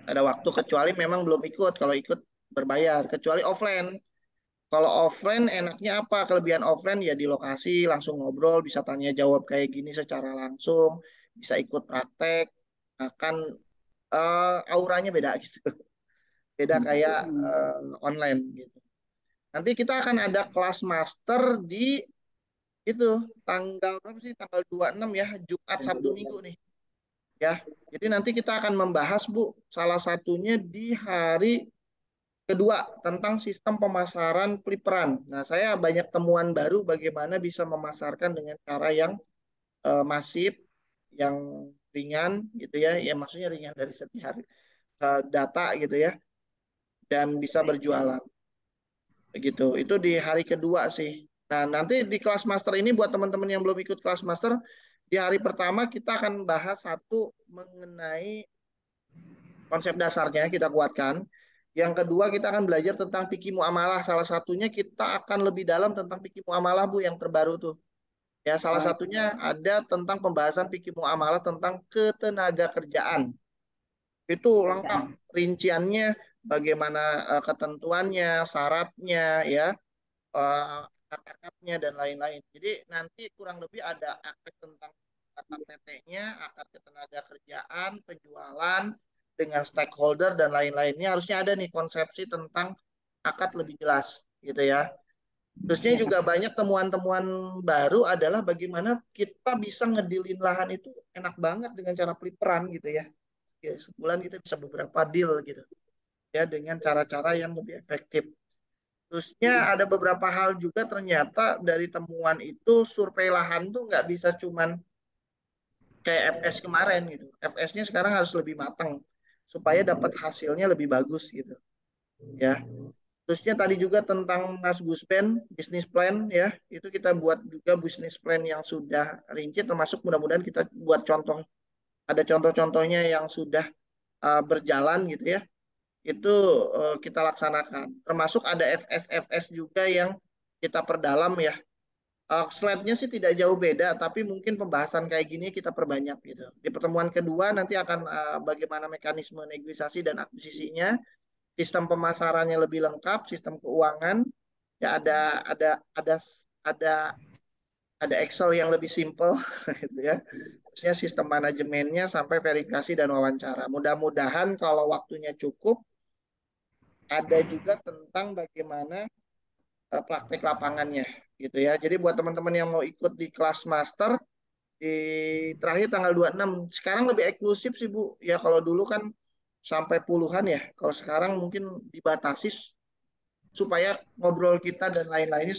ada waktu kecuali memang belum ikut. Kalau ikut berbayar, kecuali offline. Kalau offline enaknya apa? Kelebihan offline ya di lokasi langsung ngobrol, bisa tanya jawab kayak gini secara langsung, bisa ikut praktek, akan auranya beda gitu. Beda kayak online gitu. Nanti kita akan ada kelas master di itu tanggal berapa sih? Tanggal 26 ya, Jumat Sabtu Minggu nih. Ya. Jadi nanti kita akan membahas Bu, salah satunya di hari kedua tentang sistem pemasaran peliperan. Nah, saya banyak temuan baru bagaimana bisa memasarkan dengan cara yang masif, yang ringan gitu ya. Ya maksudnya ringan dari segi data gitu ya, dan bisa berjualan. Begitu. Itu di hari kedua sih. Nah, nanti di kelas master ini buat teman-teman yang belum ikut kelas master, di hari pertama kita akan bahas satu mengenai konsep dasarnya kita kuatkan. Yang kedua kita akan belajar tentang fikih muamalah. Salah satunya kita akan lebih dalam tentang fikih muamalah Bu yang terbaru tuh. Ya, salah satunya ada tentang pembahasan fikih muamalah tentang ketenaga kerjaan. Itu lengkap rinciannya, bagaimana ketentuannya, syaratnya ya, akad-akadnya dan lain-lain. Jadi nanti kurang lebih ada akad tentang akad PT-nya, akad ketenaga kerjaan, penjualan dengan stakeholder dan lain-lainnya. Harusnya ada nih konsepsi tentang akad lebih jelas gitu ya. Terusnya juga banyak temuan-temuan baru adalah bagaimana kita bisa ngedilin lahan itu enak banget dengan cara peliperan gitu ya. Ya, sebulan kita bisa beberapa deal gitu ya dengan cara-cara yang lebih efektif. Terusnya ada beberapa hal juga ternyata dari temuan itu survei lahan tuh nggak bisa cuman kayak FS kemarin gitu. FS-nya sekarang harus lebih matang supaya dapat hasilnya lebih bagus gitu. Ya. Terusnya tadi juga tentang Mas Guspen, bisnis plan ya, itu kita buat juga bisnis plan yang sudah rinci, termasuk mudah-mudahan kita buat contoh, ada contoh-contohnya yang sudah berjalan gitu ya, itu kita laksanakan. Termasuk ada FS-FS juga yang kita perdalam ya. Slide-nya sih tidak jauh beda, tapi mungkin pembahasan kayak gini kita perbanyak gitu. Di pertemuan kedua nanti akan bagaimana mekanisme negosiasi dan akuisisinya, sistem pemasarannya lebih lengkap, sistem keuangan, ya ada ada Excel yang lebih simple gitu ya. Terusnya sistem manajemennya sampai verifikasi dan wawancara. Mudah-mudahan kalau waktunya cukup ada juga tentang bagaimana praktek lapangannya gitu ya. Jadi buat teman-teman yang mau ikut di kelas master di terakhir tanggal 26. Sekarang lebih eksklusif sih Bu. Ya kalau dulu kan sampai puluhan ya. Kalau sekarang mungkin dibatasi supaya ngobrol kita dan lain-lainnya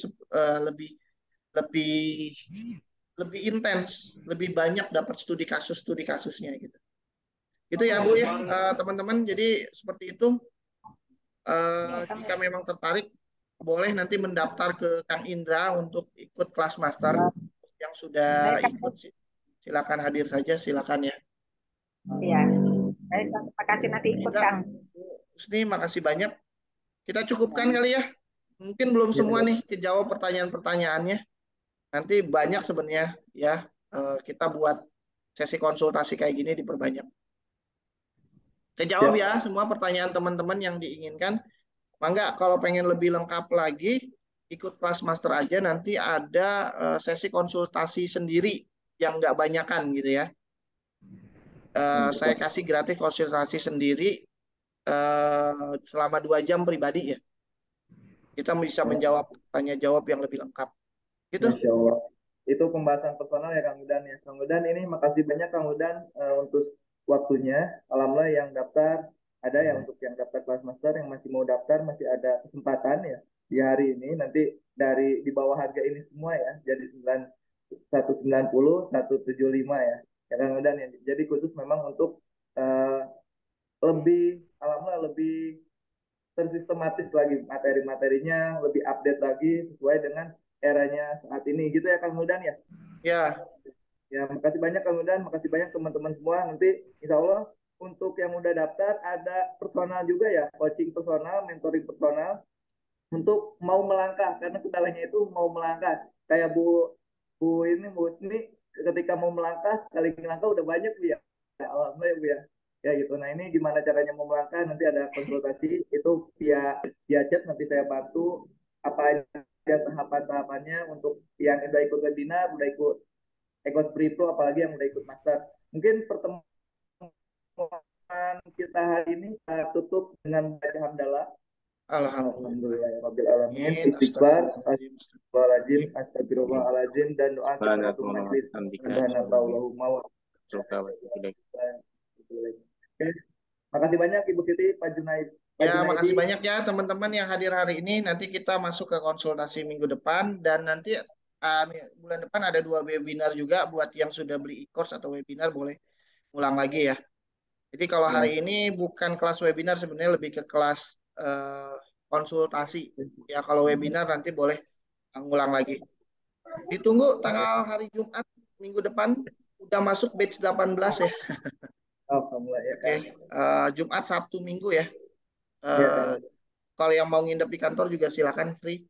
lebih lebih lebih intens, lebih banyak dapat studi kasusnya gitu. Itu ya Bu ya teman-teman. Jadi seperti itu. Jika memang tertarik, boleh nanti mendaftar ke Kang Indra untuk ikut kelas master. Yang sudah ikut silakan hadir saja, silakan ya. Iya. Baik, terima kasih nanti ikut Kang. Husni, makasih banyak. Kita cukupkan kali ya. Mungkin belum semua nih kejawab pertanyaan-pertanyaannya. Nanti banyak sebenarnya ya. Kita buat sesi konsultasi kayak gini diperbanyak. Kejawab ya semua pertanyaan teman-teman yang diinginkan. Mangga kalau pengen lebih lengkap lagi, ikut kelas master aja. Nanti ada sesi konsultasi sendiri yang nggak banyakan gitu ya. Saya kasih gratis konsultasi sendiri selama 2 jam pribadi ya. kita bisa Ya, menjawab tanya jawab yang lebih lengkap. Gitu. Masya Allah. Itu pembahasan personal ya Kang Udan ya. Kang Udan ini makasih banyak Kang Udan untuk waktunya. Alhamdulillah yang daftar ada ya, untuk yang daftar kelas master yang masih mau daftar masih ada kesempatan ya di hari ini. Nanti dari di bawah harga ini semua ya, jadi 190 175 ya. Ya Kang Udan ya. Jadi khusus memang untuk eh, lebih alhamdulillah lebih tersistematis lagi materi-materinya, lebih update lagi sesuai dengan eranya saat ini gitu ya Kang Hudan ya. Ya, Ya, makasih banyak Kang Hudan, makasih banyak teman-teman semua. Nanti insya Allah untuk yang udah daftar ada personal juga ya, coaching personal, mentoring personal untuk mau melangkah, karena kendalanya itu mau melangkah. Kayak Bu Bu ini Bu Husni ketika mau melangkah sekali melangkah udah banyak Bu ya. Ya, alhamdulillah ya Bu ya. Ya gitu. Nah ini gimana caranya mau melangkah, nanti ada konsultasi itu via via chat, nanti saya bantu apa aja tahapan-tahapannya untuk yang udah ikut webinar, udah ikut pre-pro, apalagi yang udah ikut master. Mungkin pertemuan kita hari ini tutup dengan baca hamdalah. alhamdulillah. Alhamdulillah ya Rabbil Alamin. Amin. Istighfar, Astagfirullahaladzim. astagfirullahaladzim, astagfirullahaladzim, dan doa Subhanallah, kifaratul majlis. alhamdulillah, Subhanallahumma wa Oke, makasih banyak Ibu Siti, Pak Junaid, Pak Ya, Junaidi. makasih banyak ya teman-teman yang hadir hari ini. Nanti kita masuk ke konsultasi minggu depan dan nanti bulan depan ada 2 webinar juga buat yang sudah beli e-course atau webinar boleh ulang lagi ya. Jadi kalau hari Ya, ini bukan kelas webinar, sebenarnya lebih ke kelas konsultasi. Ya kalau webinar nanti boleh ngulang lagi. Ditunggu tanggal hari Jumat minggu depan udah masuk batch 18 ya. alhamdulillah ya Oke, Kang. Jumat, Sabtu, Minggu ya. Ya Eh, Kang. kalau yang mau nginep di kantor juga silakan free.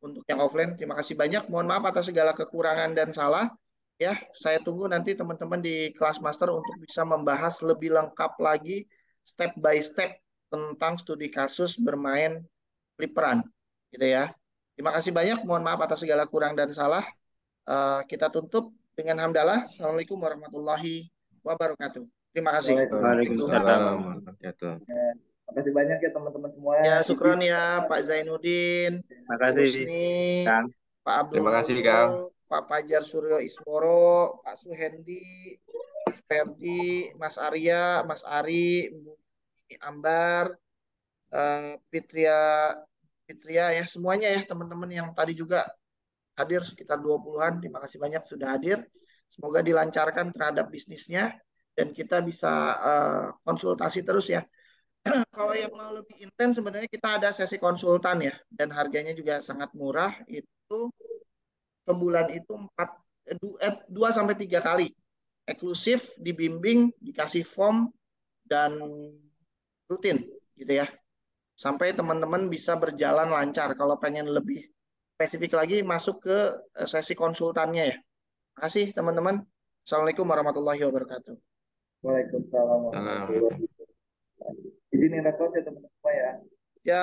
Untuk yang offline, terima kasih banyak. Mohon maaf atas segala kekurangan dan salah. Ya, saya tunggu nanti teman-teman di kelas master untuk bisa membahas lebih lengkap lagi step by step tentang studi kasus bermain fliperan, gitu ya. Terima kasih banyak. Mohon maaf atas segala kurang dan salah. Kita tutup dengan hamdalah. Assalamualaikum warahmatullahi wabarakatuh. Terima kasih. Waalaikumsalam. Waalaikumsalam. Waalaikumsalam warahmatullahi wabarakatuh. Ya, makasih banyak ya teman-teman semua. Ya, Siti, syukron ya Pak Zainuddin, Terima Bu kasih, Husni, Kang. Pak Abdul Terima kasih, Qadir, Kang. Pak Fajar Suryo Ismoro, Pak Suhendi, Mas Ferdi, Mas Arya, Mas Ari, Bu Ambar, Fitria, Fitria ya semuanya ya teman-teman yang tadi juga hadir sekitar 20-an. Terima kasih banyak sudah hadir. Semoga dilancarkan terhadap bisnisnya dan kita bisa konsultasi terus ya. Kalau yang mau lebih intens sebenarnya kita ada sesi konsultan ya dan harganya juga sangat murah, itu sebulan itu 2 sampai 3 kali eksklusif, dibimbing, dikasih form dan rutin gitu ya, sampai teman-teman bisa berjalan lancar. Kalau pengen lebih spesifik lagi masuk ke sesi konsultannya ya. Terima kasih teman-teman. Assalamualaikum warahmatullahi wabarakatuh. Waalaikumsalam Salam. warahmatullahi wabarakatuh. Izinin rekod ya teman-teman semua ya. Ya.